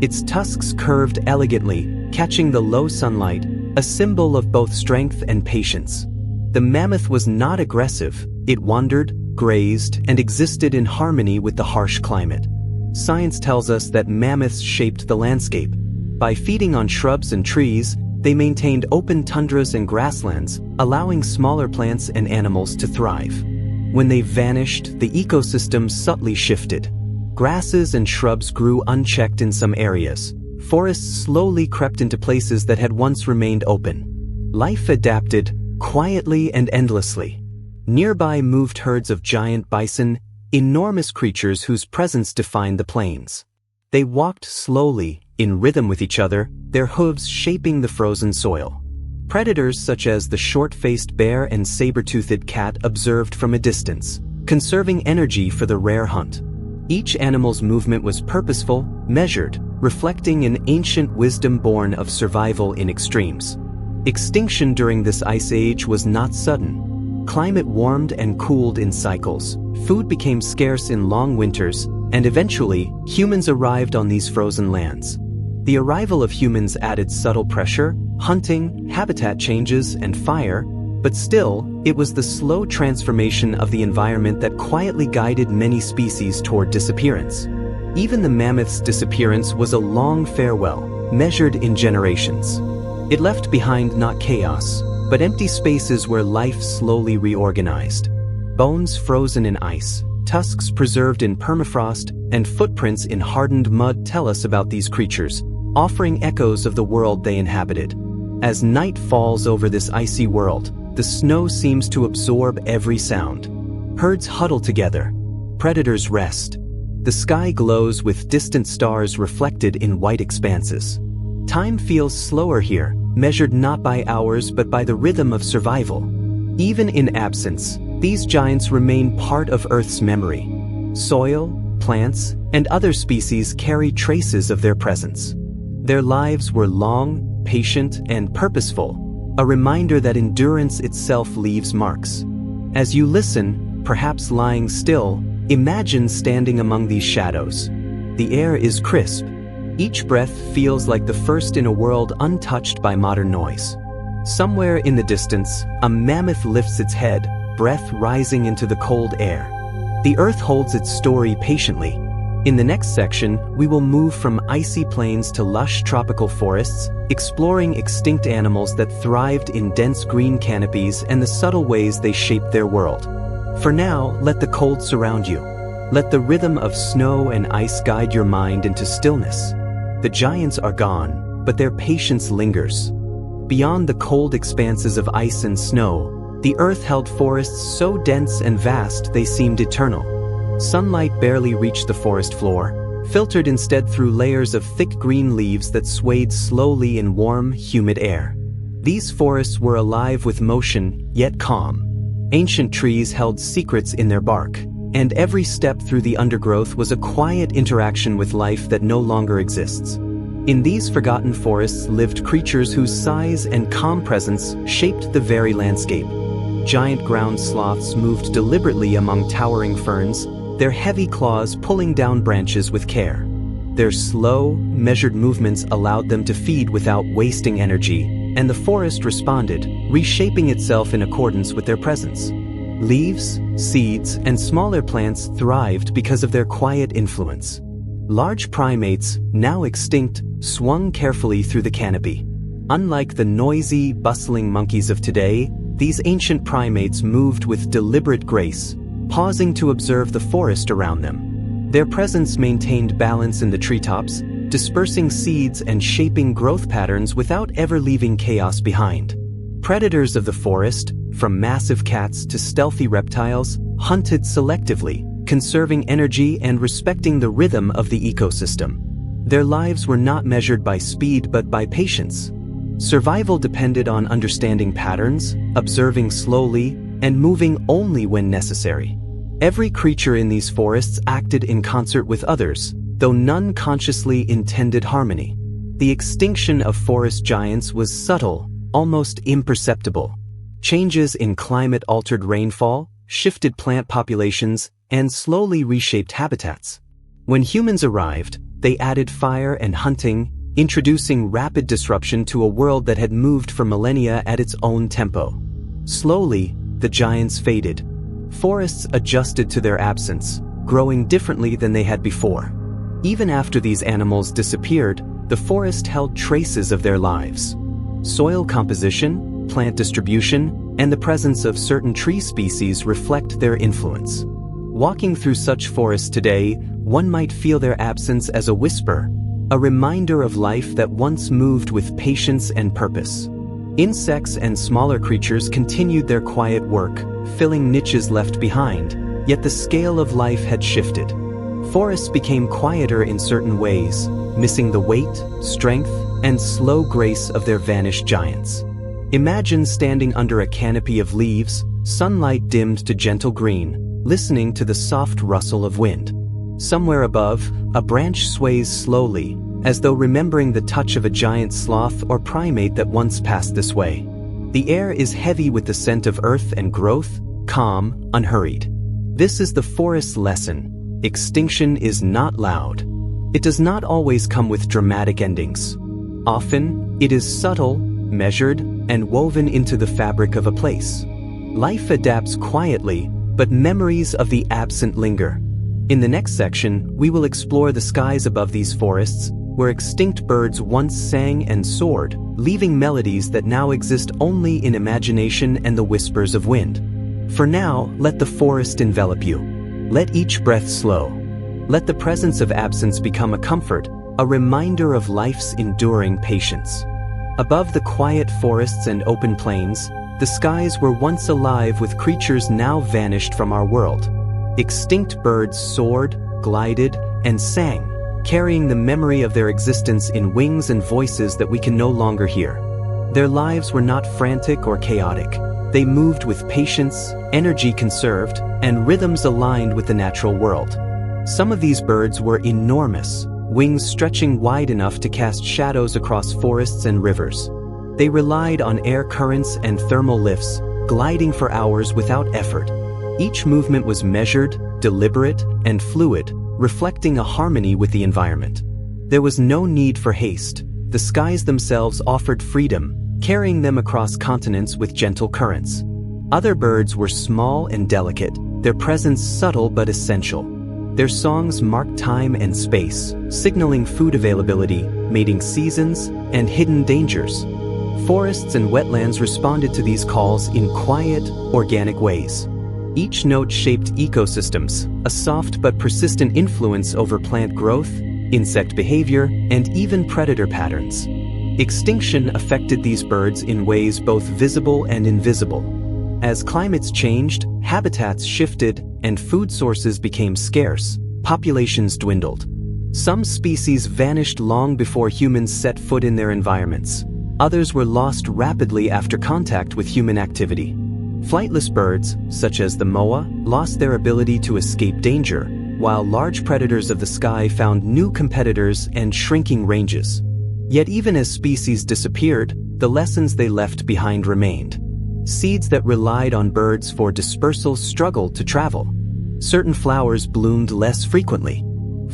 Its tusks curved elegantly, catching the low sunlight, a symbol of both strength and patience. The mammoth was not aggressive. It wandered, grazed, and existed in harmony with the harsh climate. Science tells us that mammoths shaped the landscape. By feeding on shrubs and trees, they maintained open tundras and grasslands, allowing smaller plants and animals to thrive. When they vanished, the ecosystem subtly shifted. Grasses and shrubs grew unchecked in some areas. Forests slowly crept into places that had once remained open. Life adapted, quietly and endlessly. Nearby moved herds of giant bison, enormous creatures whose presence defined the plains. They walked slowly, in rhythm with each other, their hooves shaping the frozen soil. Predators such as the short-faced bear and saber-toothed cat observed from a distance, conserving energy for the rare hunt. Each animal's movement was purposeful, measured, reflecting an ancient wisdom born of survival in extremes. Extinction during this ice age was not sudden. Climate warmed and cooled in cycles, food became scarce in long winters, and eventually, humans arrived on these frozen lands. The arrival of humans added subtle pressure, hunting, habitat changes, and fire, but still, it was the slow transformation of the environment that quietly guided many species toward disappearance. Even the mammoth's disappearance was a long farewell, measured in generations. It left behind not chaos, but empty spaces where life slowly reorganized. Bones frozen in ice, tusks preserved in permafrost, and footprints in hardened mud tell us about these creatures, offering echoes of the world they inhabited. As night falls over this icy world, the snow seems to absorb every sound. Herds huddle together. Predators rest. The sky glows with distant stars reflected in white expanses. Time feels slower here, measured not by hours but by the rhythm of survival. Even in absence, these giants remain part of Earth's memory. Soil, plants, and other species carry traces of their presence. Their lives were long, patient, and purposeful, a reminder that endurance itself leaves marks. As you listen, perhaps lying still, imagine standing among these shadows. The air is crisp. Each breath feels like the first in a world untouched by modern noise. Somewhere in the distance, a mammoth lifts its head, breath rising into the cold air. The Earth holds its story patiently. In the next section, we will move from icy plains to lush tropical forests, exploring extinct animals that thrived in dense green canopies and the subtle ways they shaped their world. For now, let the cold surround you. Let the rhythm of snow and ice guide your mind into stillness. The giants are gone, but their patience lingers. Beyond the cold expanses of ice and snow, the Earth held forests so dense and vast they seemed eternal. Sunlight barely reached the forest floor, filtered instead through layers of thick green leaves that swayed slowly in warm, humid air. These forests were alive with motion, yet calm. Ancient trees held secrets in their bark, and every step through the undergrowth was a quiet interaction with life that no longer exists. In these forgotten forests lived creatures whose size and calm presence shaped the very landscape. giant ground sloths moved deliberately among towering ferns, their heavy claws pulling down branches with care. Their slow, measured movements allowed them to feed without wasting energy, and the forest responded, reshaping itself in accordance with their presence. Leaves, seeds, and smaller plants thrived because of their quiet influence. Large primates, now extinct, swung carefully through the canopy. Unlike the noisy, bustling monkeys of today, these ancient primates moved with deliberate grace, pausing to observe the forest around them. Their presence maintained balance in the treetops, dispersing seeds and shaping growth patterns without ever leaving chaos behind. Predators of the forest, from massive cats to stealthy reptiles, hunted selectively, conserving energy and respecting the rhythm of the ecosystem. Their lives were not measured by speed but by patience. Survival depended on understanding patterns, observing slowly, and moving only when necessary. Every creature in these forests acted in concert with others, though none consciously intended harmony. The extinction of forest giants was subtle, almost imperceptible. Changes in climate altered rainfall, shifted plant populations, and slowly reshaped habitats. When humans arrived, they added fire and hunting, introducing rapid disruption to a world that had moved for millennia at its own tempo. Slowly, the giants faded. Forests adjusted to their absence, growing differently than they had before. Even after these animals disappeared, the forest held traces of their lives. Soil composition, plant distribution, and the presence of certain tree species reflect their influence. Walking through such forests today, one might feel their absence as a whisper, a reminder of life that once moved with patience and purpose. Insects and smaller creatures continued their quiet work, filling niches left behind, yet the scale of life had shifted. Forests became quieter in certain ways, missing the weight, strength, and slow grace of their vanished giants. Imagine standing under a canopy of leaves, sunlight dimmed to gentle green, listening to the soft rustle of wind. Somewhere above, a branch sways slowly, as though remembering the touch of a giant sloth or primate that once passed this way. The air is heavy with the scent of earth and growth, calm, unhurried. This is the forest's lesson. Extinction is not loud. It does not always come with dramatic endings. Often, it is subtle, measured, and woven into the fabric of a place. Life adapts quietly, but memories of the absent linger. In the next section, we will explore the skies above these forests, where extinct birds once sang and soared, leaving melodies that now exist only in imagination and the whispers of wind. For now, let the forest envelop you. Let each breath slow. Let the presence of absence become a comfort, a reminder of life's enduring patience. Above the quiet forests and open plains, the skies were once alive with creatures now vanished from our world. Extinct birds soared, glided, and sang, carrying the memory of their existence in wings and voices that we can no longer hear. Their lives were not frantic or chaotic. They moved with patience, energy conserved, and rhythms aligned with the natural world. Some of these birds were enormous, wings stretching wide enough to cast shadows across forests and rivers. They relied on air currents and thermal lifts, gliding for hours without effort. Each movement was measured, deliberate, and fluid, reflecting a harmony with the environment. There was no need for haste. The skies themselves offered freedom, carrying them across continents with gentle currents. Other birds were small and delicate, their presence subtle but essential. Their songs marked time and space, signaling food availability, mating seasons, and hidden dangers. Forests and wetlands responded to these calls in quiet, organic ways. Each note shaped ecosystems, a soft but persistent influence over plant growth, insect behavior, and even predator patterns. Extinction affected these birds in ways both visible and invisible. As climates changed, habitats shifted, and food sources became scarce, populations dwindled. Some species vanished long before humans set foot in their environments. Others were lost rapidly after contact with human activity. Flightless birds, such as the moa, lost their ability to escape danger, while large predators of the sky found new competitors and shrinking ranges. Yet even as species disappeared, the lessons they left behind remained. Seeds that relied on birds for dispersal struggled to travel. Certain flowers bloomed less frequently.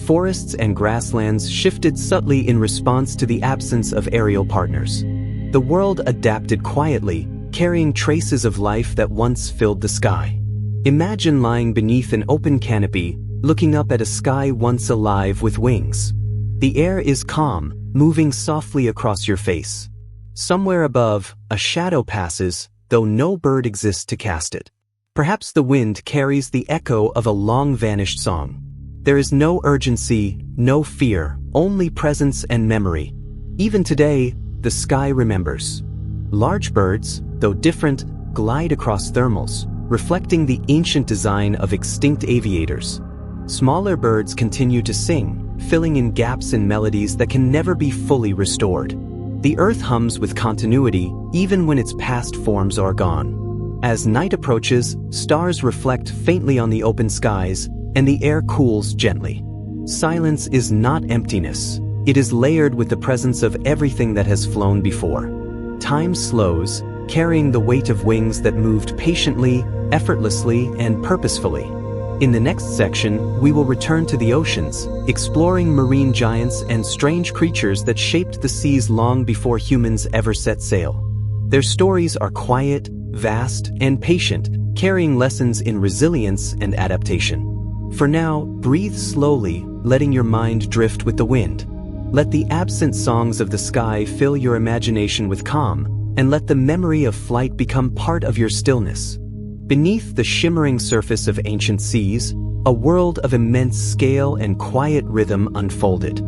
Forests and grasslands shifted subtly in response to the absence of aerial partners. The world adapted quietly, carrying traces of life that once filled the sky. Imagine lying beneath an open canopy, looking up at a sky once alive with wings. The air is calm, moving softly across your face. Somewhere above, a shadow passes, though no bird exists to cast it. Perhaps the wind carries the echo of a long-vanished song. There is no urgency, no fear, only presence and memory. Even today, the sky remembers. Large birds, though different, glide across thermals, reflecting the ancient design of extinct aviators. Smaller birds continue to sing, filling in gaps in melodies that can never be fully restored. The earth hums with continuity, even when its past forms are gone. As night approaches, stars reflect faintly on the open skies, and the air cools gently. Silence is not emptiness. It is layered with the presence of everything that has flown before. Time slows, carrying the weight of wings that moved patiently, effortlessly, and purposefully. In the next section, we will return to the oceans, exploring marine giants and strange creatures that shaped the seas long before humans ever set sail. Their stories are quiet, vast, and patient, carrying lessons in resilience and adaptation. For now, breathe slowly, letting your mind drift with the wind. Let the absent songs of the sky fill your imagination with calm, and let the memory of flight become part of your stillness. Beneath the shimmering surface of ancient seas, a world of immense scale and quiet rhythm unfolded.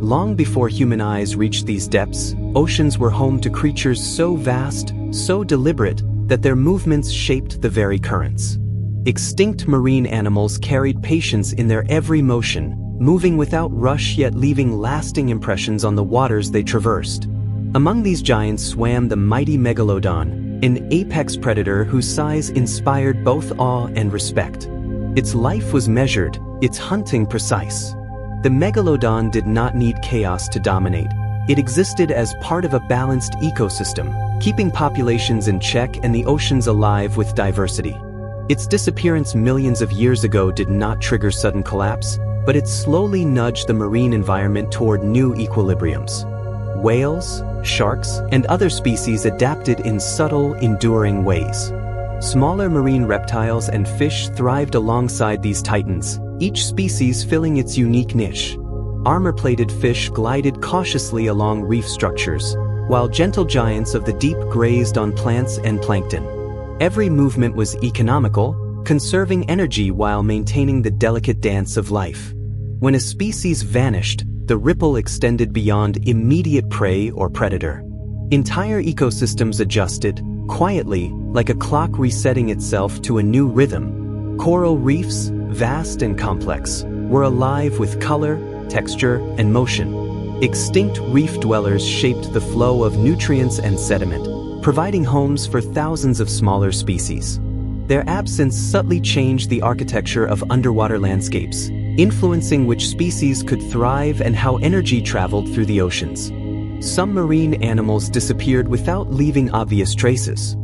Long before human eyes reached these depths, oceans were home to creatures so vast, so deliberate, that their movements shaped the very currents. Extinct marine animals carried patience in their every motion, moving without rush yet leaving lasting impressions on the waters they traversed. Among these giants swam the mighty megalodon, an apex predator whose size inspired both awe and respect. Its life was measured, its hunting precise. The megalodon did not need chaos to dominate. It existed as part of a balanced ecosystem, keeping populations in check and the oceans alive with diversity. Its disappearance millions of years ago did not trigger sudden collapse, but it slowly nudged the marine environment toward new equilibriums. Whales, sharks, and other species adapted in subtle, enduring ways. Smaller marine reptiles and fish thrived alongside these titans, each species filling its unique niche. Armor-plated fish glided cautiously along reef structures, while gentle giants of the deep grazed on plants and plankton. Every movement was economical, conserving energy while maintaining the delicate dance of life. When a species vanished, the ripple extended beyond immediate prey or predator. Entire ecosystems adjusted, quietly, like a clock resetting itself to a new rhythm. Coral reefs, vast and complex, were alive with color, texture, and motion. Extinct reef dwellers shaped the flow of nutrients and sediment, providing homes for thousands of smaller species. Their absence subtly changed the architecture of underwater landscapes, influencing which species could thrive and how energy traveled through the oceans. Some marine animals disappeared without leaving obvious traces.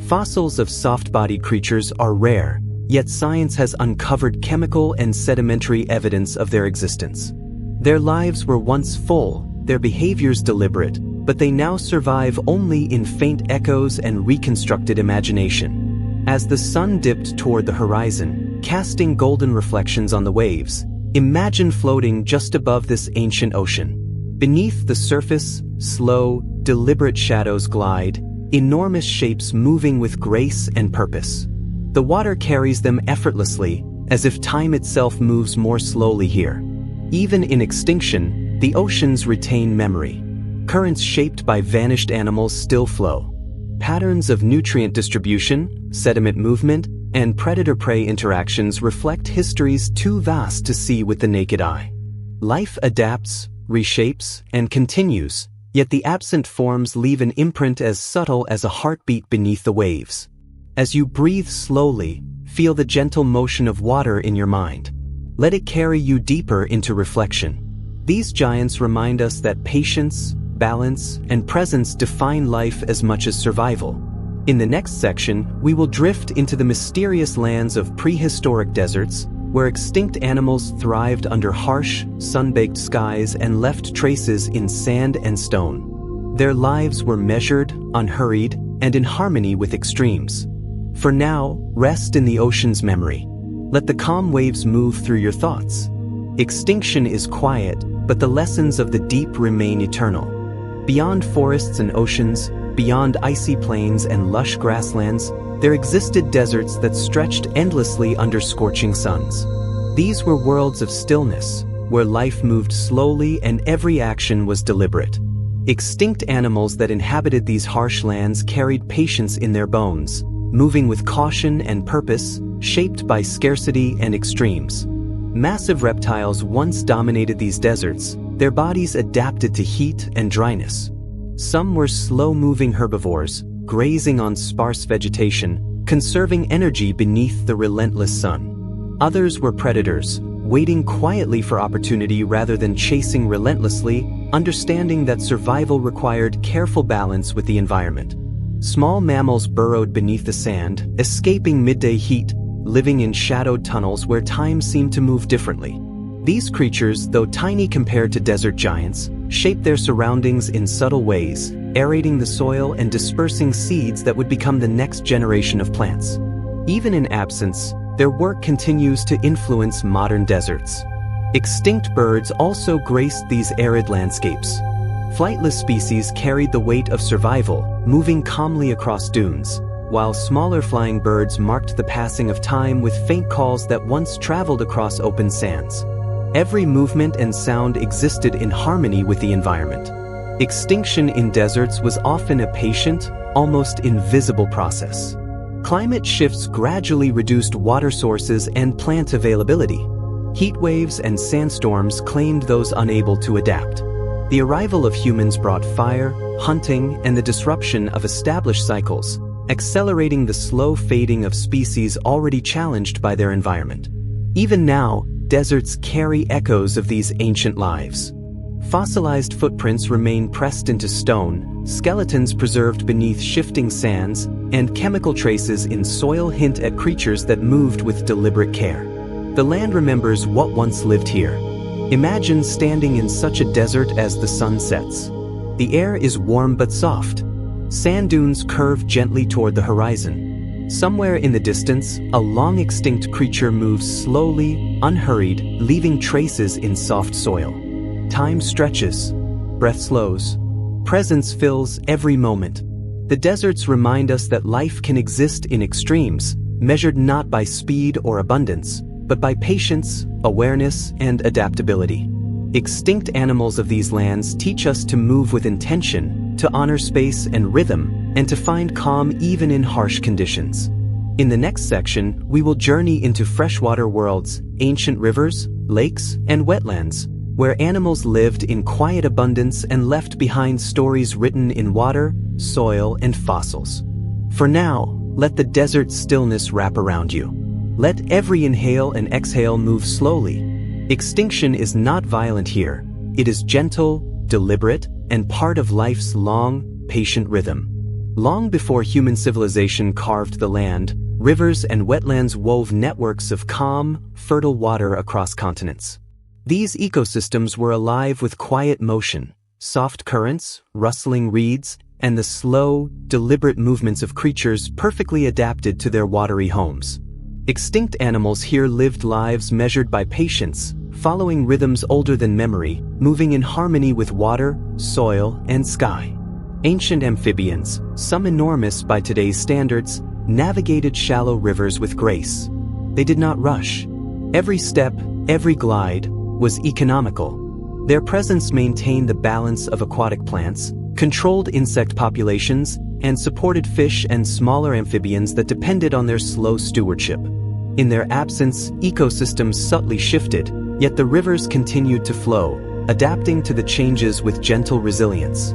Fossils of soft-bodied creatures are rare, yet science has uncovered chemical and sedimentary evidence of their existence. Their lives were once full, their behaviors deliberate, but they now survive only in faint echoes and reconstructed imagination. As the sun dipped toward the horizon, casting golden reflections on the waves, imagine floating just above this ancient ocean. Beneath the surface, slow, deliberate shadows glide, enormous shapes moving with grace and purpose. The water carries them effortlessly, as if time itself moves more slowly here. Even in extinction, the oceans retain memory. Currents shaped by vanished animals still flow. Patterns of nutrient distribution, sediment movement, and predator-prey interactions reflect histories too vast to see with the naked eye. Life adapts, reshapes, and continues, yet the absent forms leave an imprint as subtle as a heartbeat beneath the waves. As you breathe slowly, feel the gentle motion of water in your mind. Let it carry you deeper into reflection. These giants remind us that patience, balance, and presence define life as much as survival. In the next section, we will drift into the mysterious lands of prehistoric deserts, where extinct animals thrived under harsh, sun-baked skies and left traces in sand and stone. Their lives were measured, unhurried, and in harmony with extremes. For now, rest in the ocean's memory. Let the calm waves move through your thoughts. Extinction is quiet, but the lessons of the deep remain eternal. Beyond forests and oceans, beyond icy plains and lush grasslands, there existed deserts that stretched endlessly under scorching suns. These were worlds of stillness, where life moved slowly and every action was deliberate. Extinct animals that inhabited these harsh lands carried patience in their bones, moving with caution and purpose, shaped by scarcity and extremes. Massive reptiles once dominated these deserts, their bodies adapted to heat and dryness. Some were slow-moving herbivores, grazing on sparse vegetation, conserving energy beneath the relentless sun. Others were predators, waiting quietly for opportunity rather than chasing relentlessly, understanding that survival required careful balance with the environment. Small mammals burrowed beneath the sand, escaping midday heat, living in shadowed tunnels where time seemed to move differently. These creatures, though tiny compared to desert giants, shaped their surroundings in subtle ways, aerating the soil and dispersing seeds that would become the next generation of plants. Even in absence, their work continues to influence modern deserts. Extinct birds also graced these arid landscapes. Flightless species carried the weight of survival, moving calmly across dunes, while smaller flying birds marked the passing of time with faint calls that once traveled across open sands. Every movement and sound existed in harmony with the environment. Extinction in deserts was often a patient, almost invisible process. Climate shifts gradually reduced water sources and plant availability. Heat waves and sandstorms claimed those unable to adapt. The arrival of humans brought fire, hunting, and the disruption of established cycles, accelerating the slow fading of species already challenged by their environment. Even now, deserts carry echoes of these ancient lives. Fossilized footprints remain pressed into stone, skeletons preserved beneath shifting sands, and chemical traces in soil hint at creatures that moved with deliberate care. The land remembers what once lived here. Imagine standing in such a desert as the sun sets. The air is warm but soft. Sand dunes curve gently toward the horizon. Somewhere in the distance, a long-extinct creature moves slowly, unhurried, leaving traces in soft soil. Time stretches. Breath slows. Presence fills every moment. The deserts remind us that life can exist in extremes, measured not by speed or abundance, but by patience, awareness, and adaptability. Extinct animals of these lands teach us to move with intention, to honor space and rhythm, and to find calm even in harsh conditions. In the next section, we will journey into freshwater worlds, ancient rivers, lakes, and wetlands, where animals lived in quiet abundance and left behind stories written in water, soil, and fossils. For now, let the desert stillness wrap around you. Let every inhale and exhale move slowly. Extinction is not violent here. It is gentle, deliberate, and part of life's long, patient rhythm. Long before human civilization carved the land, rivers and wetlands wove networks of calm, fertile water across continents. These ecosystems were alive with quiet motion, soft currents, rustling reeds, and the slow, deliberate movements of creatures perfectly adapted to their watery homes. Extinct animals here lived lives measured by patience, following rhythms older than memory, moving in harmony with water, soil, and sky. Ancient amphibians, some enormous by today's standards, navigated shallow rivers with grace. They did not rush. Every step, every glide, was economical. Their presence maintained the balance of aquatic plants, controlled insect populations, and supported fish and smaller amphibians that depended on their slow stewardship. In their absence, ecosystems subtly shifted, yet the rivers continued to flow, adapting to the changes with gentle resilience.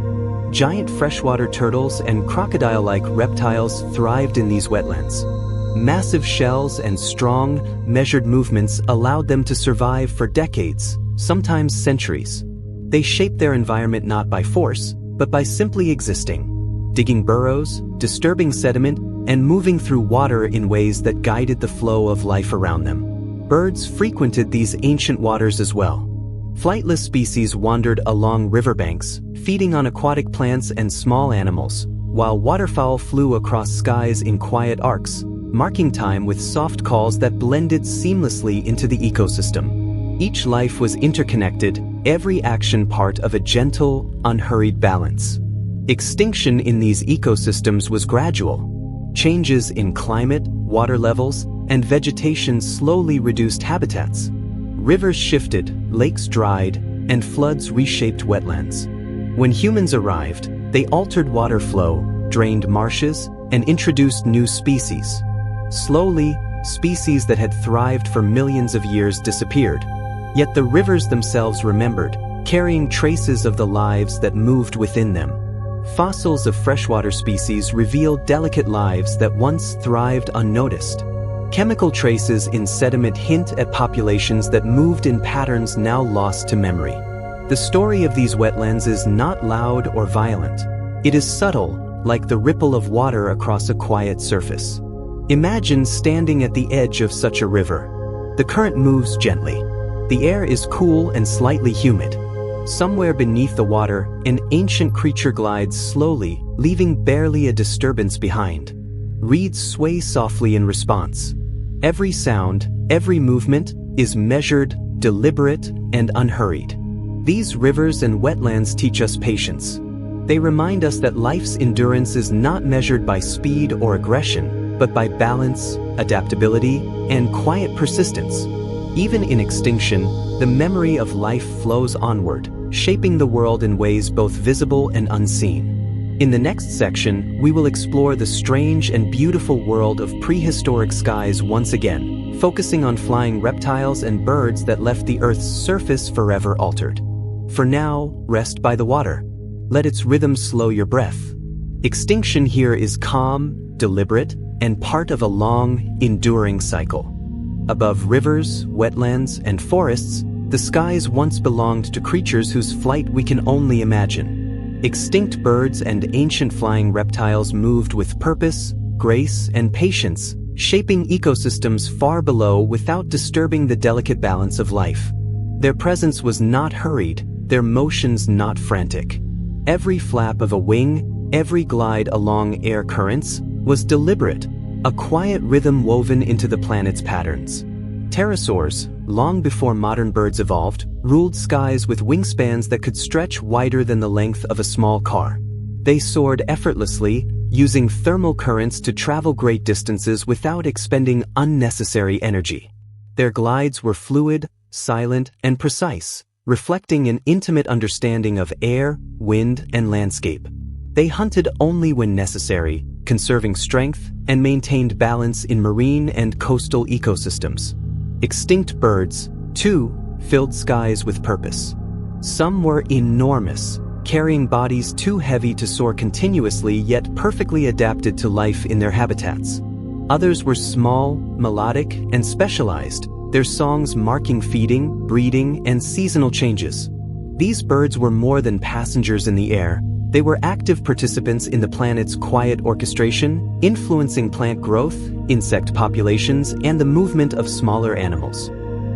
Giant freshwater turtles and crocodile-like reptiles thrived in these wetlands. Massive shells and strong, measured movements allowed them to survive for decades, sometimes centuries. They shaped their environment not by force, but by simply existing. digging burrows, disturbing sediment, and moving through water in ways that guided the flow of life around them. Birds frequented these ancient waters as well. Flightless species wandered along riverbanks, feeding on aquatic plants and small animals, while waterfowl flew across skies in quiet arcs, marking time with soft calls that blended seamlessly into the ecosystem. Each life was interconnected, every action part of a gentle, unhurried balance. Extinction in these ecosystems was gradual. Changes in climate, water levels, and vegetation slowly reduced habitats. Rivers shifted, lakes dried, and floods reshaped wetlands. When humans arrived, they altered water flow, drained marshes, and introduced new species. Slowly, species that had thrived for millions of years disappeared. Yet the rivers themselves remembered, carrying traces of the lives that moved within them. Fossils of freshwater species reveal delicate lives that once thrived unnoticed. Chemical traces in sediment hint at populations that moved in patterns now lost to memory. The story of these wetlands is not loud or violent. It is subtle, like the ripple of water across a quiet surface. Imagine standing at the edge of such a river. The current moves gently. The air is cool and slightly humid. Somewhere beneath the water, an ancient creature glides slowly, leaving barely a disturbance behind. Reeds sway softly in response. Every sound, every movement is measured, deliberate, and unhurried. These rivers and wetlands teach us patience. They remind us that life's endurance is not measured by speed or aggression, but by balance, adaptability, and quiet persistence. Even in extinction, the memory of life flows onward, shaping the world in ways both visible and unseen. In the next section, we will explore the strange and beautiful world of prehistoric skies once again, focusing on flying reptiles and birds that left the Earth's surface forever altered. For now, rest by the water. Let its rhythm slow your breath. Extinction here is calm, deliberate, and part of a long, enduring cycle. Above rivers, wetlands, and forests, the skies once belonged to creatures whose flight we can only imagine. Extinct birds and ancient flying reptiles moved with purpose, grace, and patience, shaping ecosystems far below without disturbing the delicate balance of life. Their presence was not hurried, their motions not frantic. Every flap of a wing, every glide along air currents, was deliberate, a quiet rhythm woven into the planet's patterns. Pterosaurs, long before modern birds evolved, ruled skies with wingspans that could stretch wider than the length of a small car. They soared effortlessly, using thermal currents to travel great distances without expending unnecessary energy. Their glides were fluid, silent, and precise, reflecting an intimate understanding of air, wind, and landscape. They hunted only when necessary, conserving strength, and maintained balance in marine and coastal ecosystems. Extinct birds, too, filled skies with purpose. Some were enormous, carrying bodies too heavy to soar continuously yet perfectly adapted to life in their habitats. Others were small, melodic, and specialized, their songs marking feeding, breeding, and seasonal changes. These birds were more than passengers in the air. They were active participants in the planet's quiet orchestration, influencing plant growth, insect populations, and the movement of smaller animals.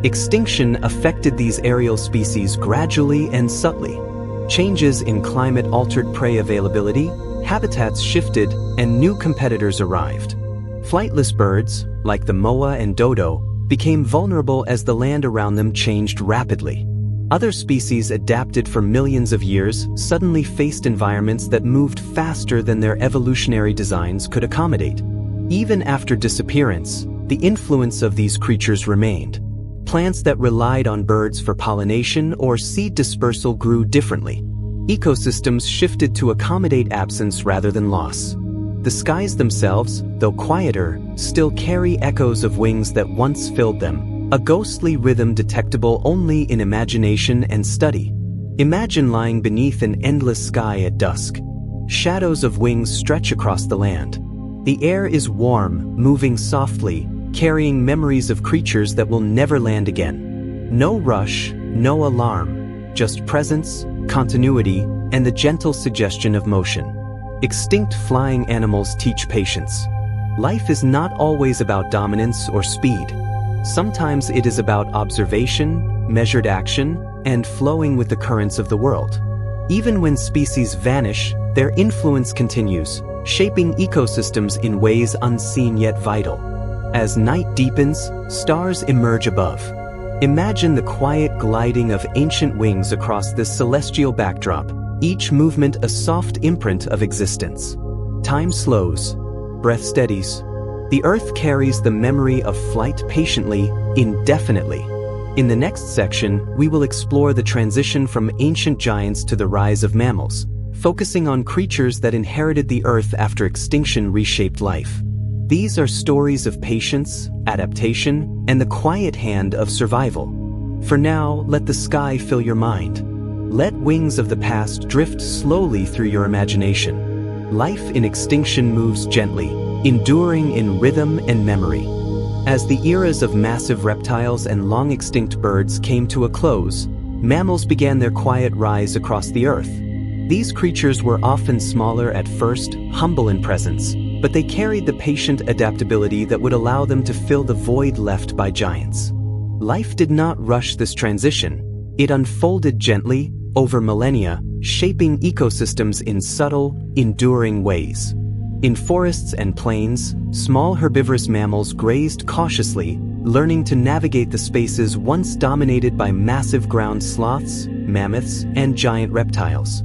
Extinction affected these aerial species gradually and subtly. Changes in climate altered prey availability, habitats shifted, and new competitors arrived. Flightless birds, like the moa and dodo, became vulnerable as the land around them changed rapidly. Other species adapted for millions of years suddenly faced environments that moved faster than their evolutionary designs could accommodate. Even after disappearance, the influence of these creatures remained. Plants that relied on birds for pollination or seed dispersal grew differently. Ecosystems shifted to accommodate absence rather than loss. The skies themselves, though quieter, still carry echoes of wings that once filled them, a ghostly rhythm detectable only in imagination and study. Imagine lying beneath an endless sky at dusk. Shadows of wings stretch across the land. The air is warm, moving softly, carrying memories of creatures that will never land again. No rush, no alarm, just presence, continuity, and the gentle suggestion of motion. Extinct flying animals teach patience. Life is not always about dominance or speed. Sometimes it is about observation, measured action, and flowing with the currents of the world. Even when species vanish, their influence continues, shaping ecosystems in ways unseen yet vital. As night deepens, stars emerge above. Imagine the quiet gliding of ancient wings across this celestial backdrop, each movement a soft imprint of existence. Time slows, breath steadies. The Earth carries the memory of flight patiently, indefinitely. In the next section, we will explore the transition from ancient giants to the rise of mammals, focusing on creatures that inherited the Earth after extinction reshaped life. These are stories of patience, adaptation, and the quiet hand of survival. For now, let the sky fill your mind. Let wings of the past drift slowly through your imagination. Life in extinction moves gently, enduring in rhythm and memory. As the eras of massive reptiles and long-extinct birds came to a close, mammals began their quiet rise across the Earth. These creatures were often smaller at first, humble in presence, but they carried the patient adaptability that would allow them to fill the void left by giants. Life did not rush this transition. It unfolded gently, over millennia, shaping ecosystems in subtle, enduring ways. In forests and plains, small herbivorous mammals grazed cautiously, learning to navigate the spaces once dominated by massive ground sloths, mammoths, and giant reptiles.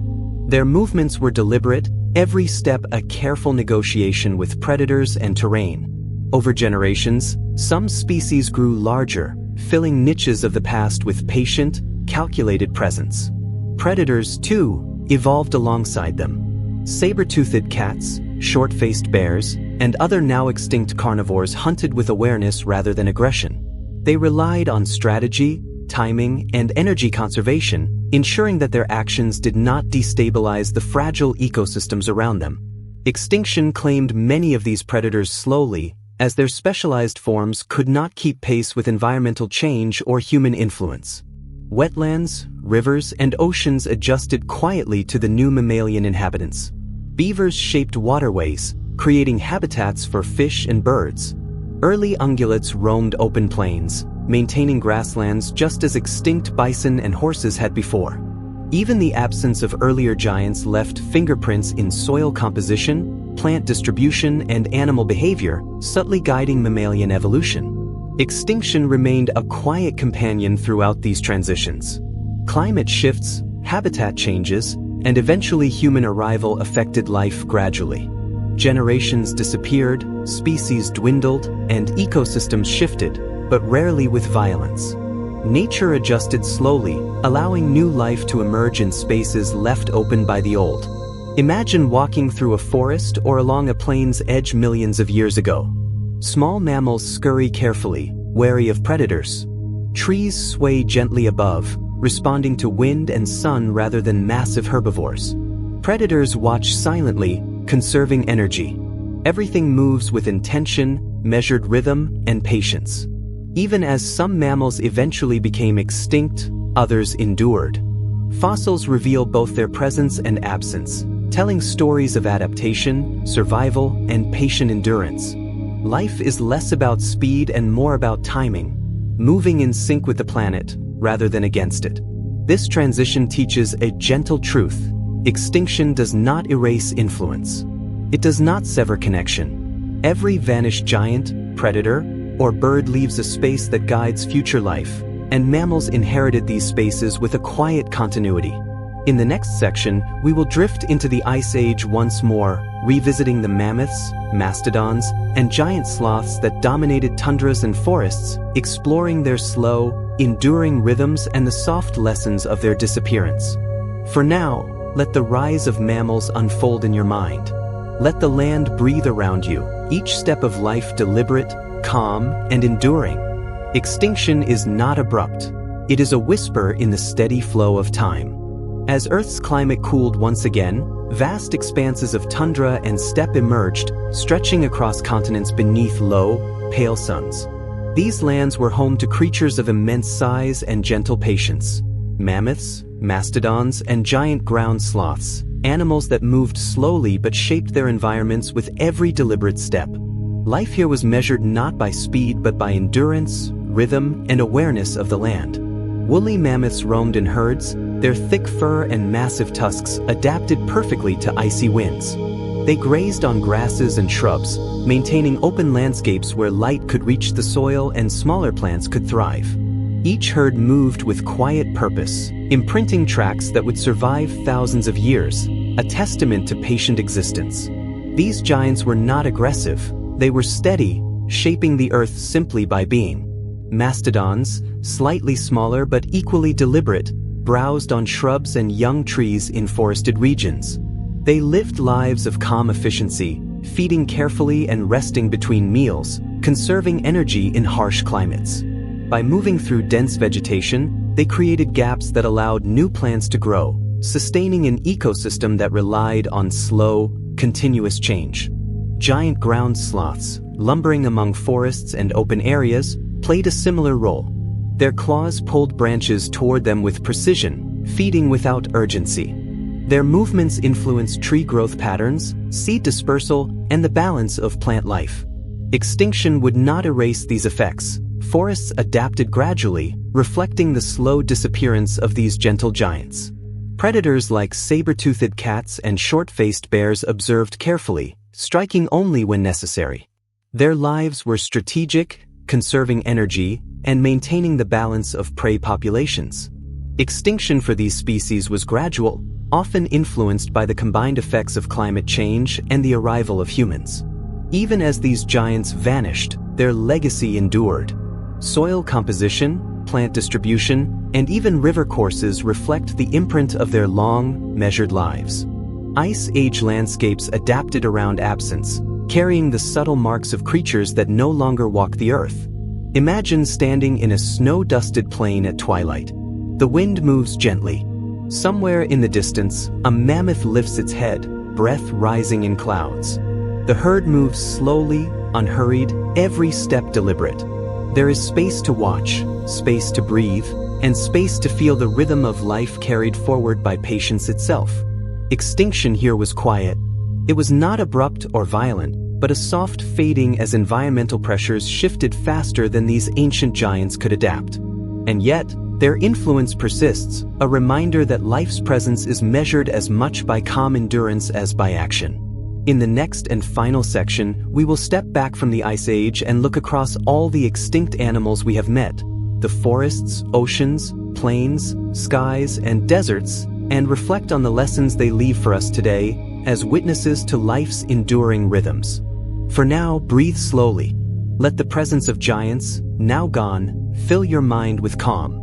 Their movements were deliberate, every step a careful negotiation with predators and terrain. Over generations, some species grew larger, filling niches of the past with patient, calculated presence. Predators, too, evolved alongside them. Saber-toothed cats, short-faced bears, and other now-extinct carnivores hunted with awareness rather than aggression. They relied on strategy, timing, and energy conservation, ensuring that their actions did not destabilize the fragile ecosystems around them. Extinction claimed many of these predators slowly, as their specialized forms could not keep pace with environmental change or human influence. Wetlands, rivers, and oceans adjusted quietly to the new mammalian inhabitants. Beavers shaped waterways, creating habitats for fish and birds. Early ungulates roamed open plains, maintaining grasslands just as extinct bison and horses had before. Even the absence of earlier giants left fingerprints in soil composition, plant distribution, and animal behavior, subtly guiding mammalian evolution. Extinction remained a quiet companion throughout these transitions. Climate shifts, habitat changes, and eventually human arrival affected life gradually. Generations disappeared, species dwindled, and ecosystems shifted, but rarely with violence. Nature adjusted slowly, allowing new life to emerge in spaces left open by the old. Imagine walking through a forest or along a plain's edge millions of years ago. Small mammals scurry carefully, wary of predators. Trees sway gently above, responding to wind and sun rather than massive herbivores. Predators watch silently, conserving energy. Everything moves with intention, measured rhythm, and patience. Even as some mammals eventually became extinct, others endured. Fossils reveal both their presence and absence, telling stories of adaptation, survival, and patient endurance. Life is less about speed and more about timing, moving in sync with the planet rather than against it. This transition teaches a gentle truth. Extinction does not erase influence. It does not sever connection. Every vanished giant, predator, or bird leaves a space that guides future life, and mammals inherited these spaces with a quiet continuity. In the next section, we will drift into the Ice Age once more, revisiting the mammoths, mastodons, and giant sloths that dominated tundras and forests, exploring their slow, enduring rhythms and the soft lessons of their disappearance. For now, let the rise of mammals unfold in your mind. Let the land breathe around you, each step of life deliberate, calm, and enduring. Extinction is not abrupt. It is a whisper in the steady flow of time. As Earth's climate cooled once again, vast expanses of tundra and steppe emerged, stretching across continents beneath low, pale suns. These lands were home to creatures of immense size and gentle patience. Mammoths, mastodons, and giant ground sloths, animals that moved slowly but shaped their environments with every deliberate step. Life here was measured not by speed but by endurance, rhythm, and awareness of the land. Woolly mammoths roamed in herds, their thick fur and massive tusks adapted perfectly to icy winds. They grazed on grasses and shrubs, maintaining open landscapes where light could reach the soil and smaller plants could thrive. Each herd moved with quiet purpose, imprinting tracks that would survive thousands of years, a testament to patient existence. These giants were not aggressive, they were steady, shaping the earth simply by being. Mastodons, slightly smaller but equally deliberate, browsed on shrubs and young trees in forested regions. They lived lives of calm efficiency, feeding carefully and resting between meals, conserving energy in harsh climates. By moving through dense vegetation, they created gaps that allowed new plants to grow, sustaining an ecosystem that relied on slow, continuous change. Giant ground sloths, lumbering among forests and open areas, played a similar role. Their claws pulled branches toward them with precision, feeding without urgency. Their movements influenced tree growth patterns, seed dispersal, and the balance of plant life. Extinction would not erase these effects. Forests adapted gradually, reflecting the slow disappearance of these gentle giants. Predators like saber-toothed cats and short-faced bears observed carefully, striking only when necessary. Their lives were strategic, conserving energy, and maintaining the balance of prey populations. Extinction for these species was gradual, often influenced by the combined effects of climate change and the arrival of humans. Even as these giants vanished, their legacy endured. Soil composition, plant distribution, and even river courses reflect the imprint of their long, measured lives. Ice Age landscapes adapted around absence, carrying the subtle marks of creatures that no longer walk the earth. Imagine standing in a snow-dusted plain at twilight. The wind moves gently. Somewhere in the distance, a mammoth lifts its head, breath rising in clouds. The herd moves slowly, unhurried, every step deliberate. There is space to watch, space to breathe, and space to feel the rhythm of life carried forward by patience itself. Extinction here was quiet. It was not abrupt or violent, but a soft fading as environmental pressures shifted faster than these ancient giants could adapt. And yet, their influence persists, a reminder that life's presence is measured as much by calm endurance as by action. In the next and final section, we will step back from the Ice Age and look across all the extinct animals we have met, the forests, oceans, plains, skies, and deserts, and reflect on the lessons they leave for us today as witnesses to life's enduring rhythms. For now, breathe slowly. Let the presence of giants, now gone, fill your mind with calm.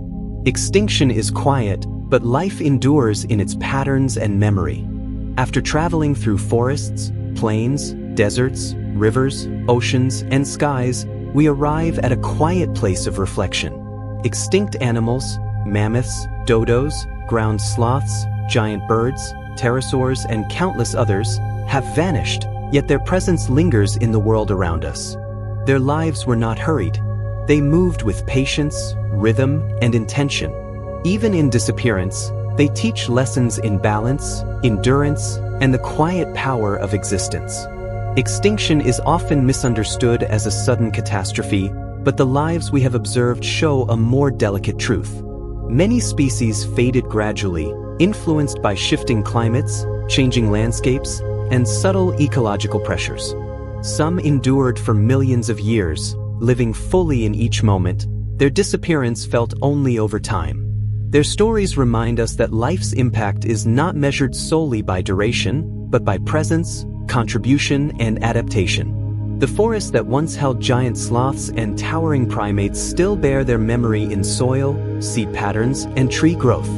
Extinction is quiet, but life endures in its patterns and memory. After traveling through forests, plains, deserts, rivers, oceans, and skies, we arrive at a quiet place of reflection. Extinct animals, mammoths, dodos, ground sloths, giant birds, pterosaurs, and countless others, have vanished, yet their presence lingers in the world around us. Their lives were not hurried. They moved with patience, rhythm, and intention. Even in disappearance, they teach lessons in balance, endurance, and the quiet power of existence. Extinction is often misunderstood as a sudden catastrophe, but the lives we have observed show a more delicate truth. Many species faded gradually, influenced by shifting climates, changing landscapes, and subtle ecological pressures. Some endured for millions of years, living fully in each moment. Their disappearance felt only over time. Their stories remind us that life's impact is not measured solely by duration, but by presence, contribution, and adaptation. The forests that once held giant sloths and towering primates still bear their memory in soil, seed patterns, and tree growth.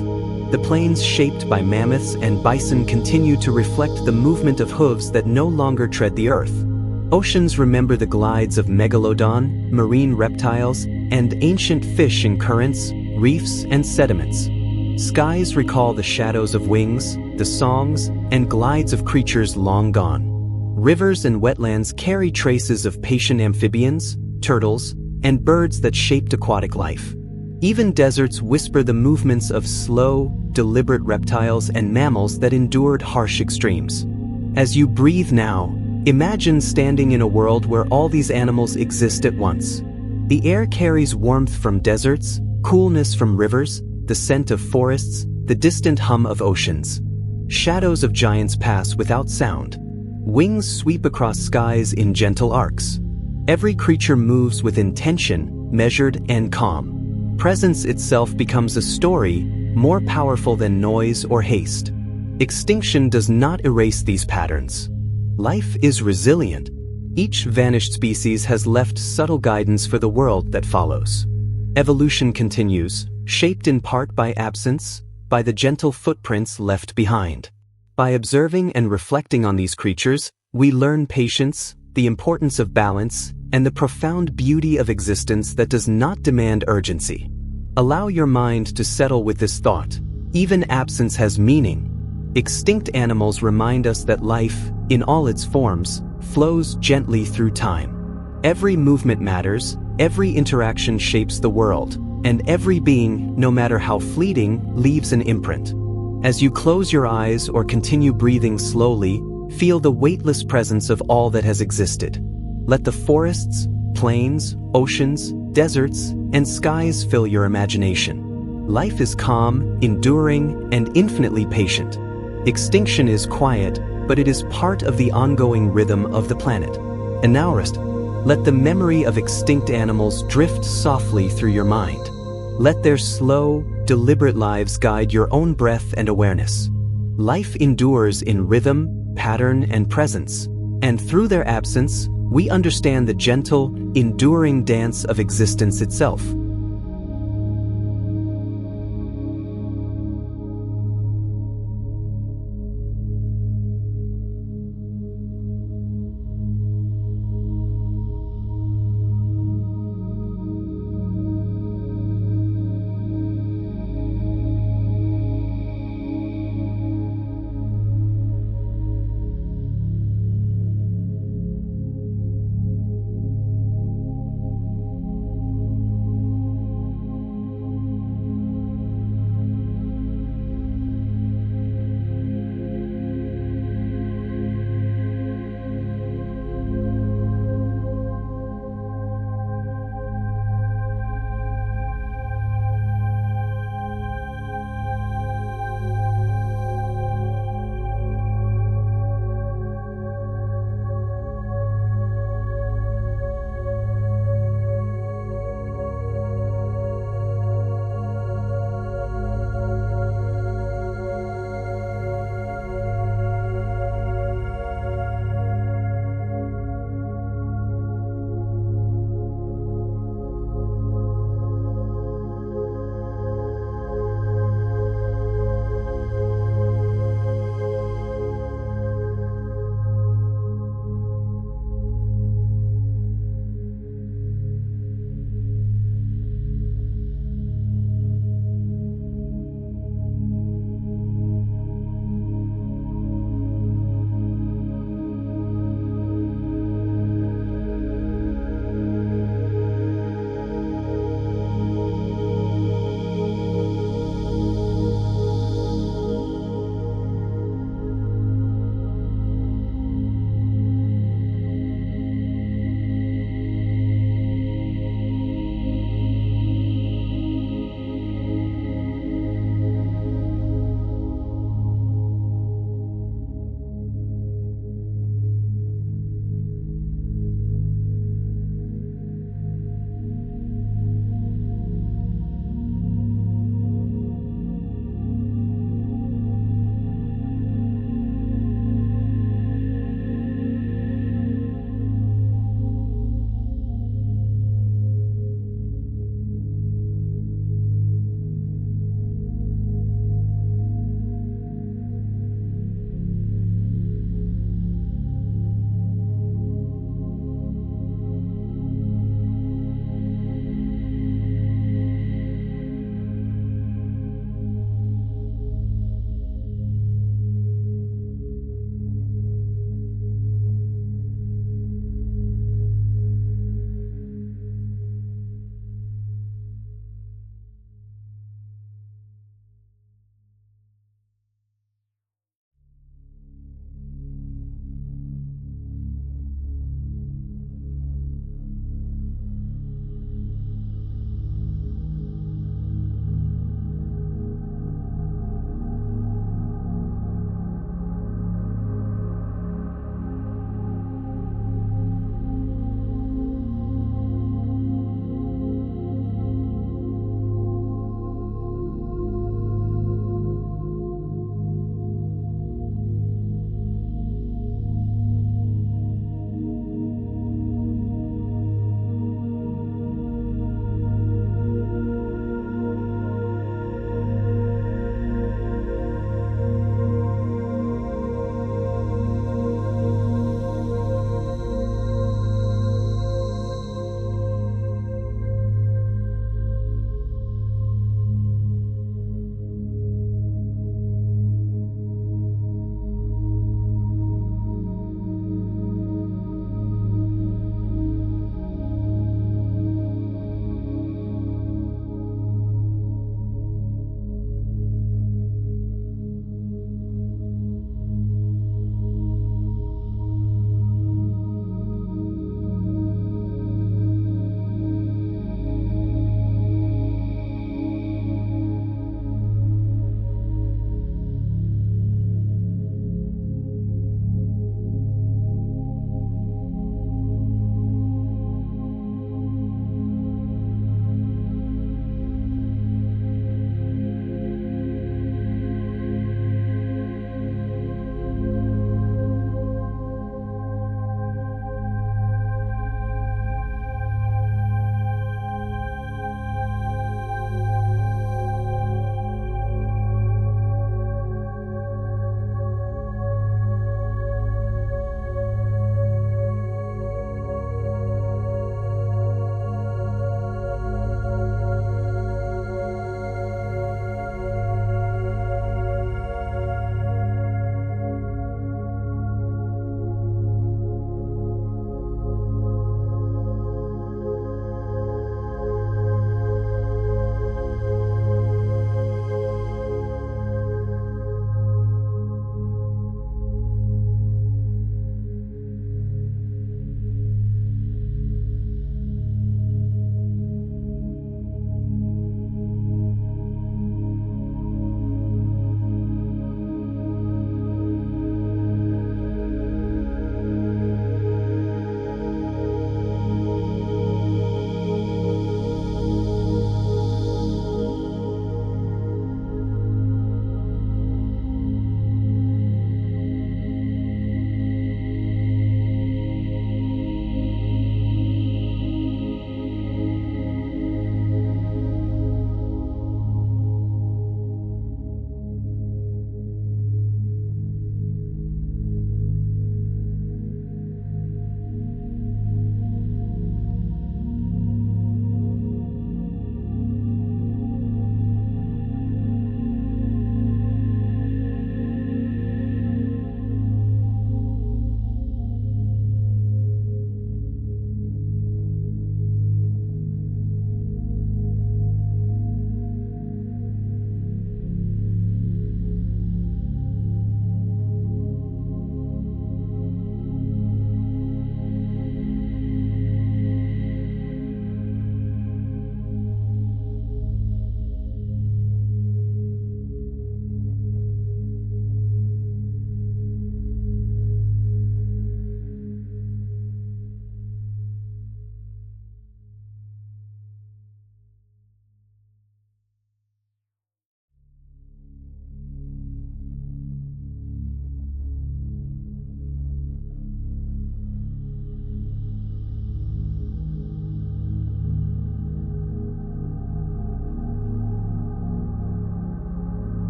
The plains shaped by mammoths and bison continue to reflect the movement of hooves that no longer tread the earth. Oceans remember the glides of megalodon, marine reptiles, and ancient fish in currents, reefs, and sediments. Skies recall the shadows of wings, the songs, and glides of creatures long gone. Rivers and wetlands carry traces of patient amphibians, turtles, and birds that shaped aquatic life. Even deserts whisper the movements of slow, deliberate reptiles and mammals that endured harsh extremes. As you breathe now, imagine standing in a world where all these animals exist at once. The air carries warmth from deserts, coolness from rivers, the scent of forests, the distant hum of oceans. Shadows of giants pass without sound. Wings sweep across skies in gentle arcs. Every creature moves with intention, measured and calm. Presence itself becomes a story, more powerful than noise or haste. Extinction does not erase these patterns. Life is resilient. Each vanished species has left subtle guidance for the world that follows. Evolution continues, shaped in part by absence, by the gentle footprints left behind. By observing and reflecting on these creatures, we learn patience, the importance of balance, and the profound beauty of existence that does not demand urgency. Allow your mind to settle with this thought. Even absence has meaning. Extinct animals remind us that life, in all its forms, flows gently through time. Every movement matters, every interaction shapes the world, and every being, no matter how fleeting, leaves an imprint. As you close your eyes or continue breathing slowly, feel the weightless presence of all that has existed. Let the forests, plains, oceans, deserts, and skies fill your imagination. Life is calm, enduring, and infinitely patient. Extinction is quiet, but it is part of the ongoing rhythm of the planet. And now let the memory of extinct animals drift softly through your mind. Let their slow, deliberate lives guide your own breath and awareness. Life endures in rhythm, pattern, and presence, and through their absence, we understand the gentle, enduring dance of existence itself.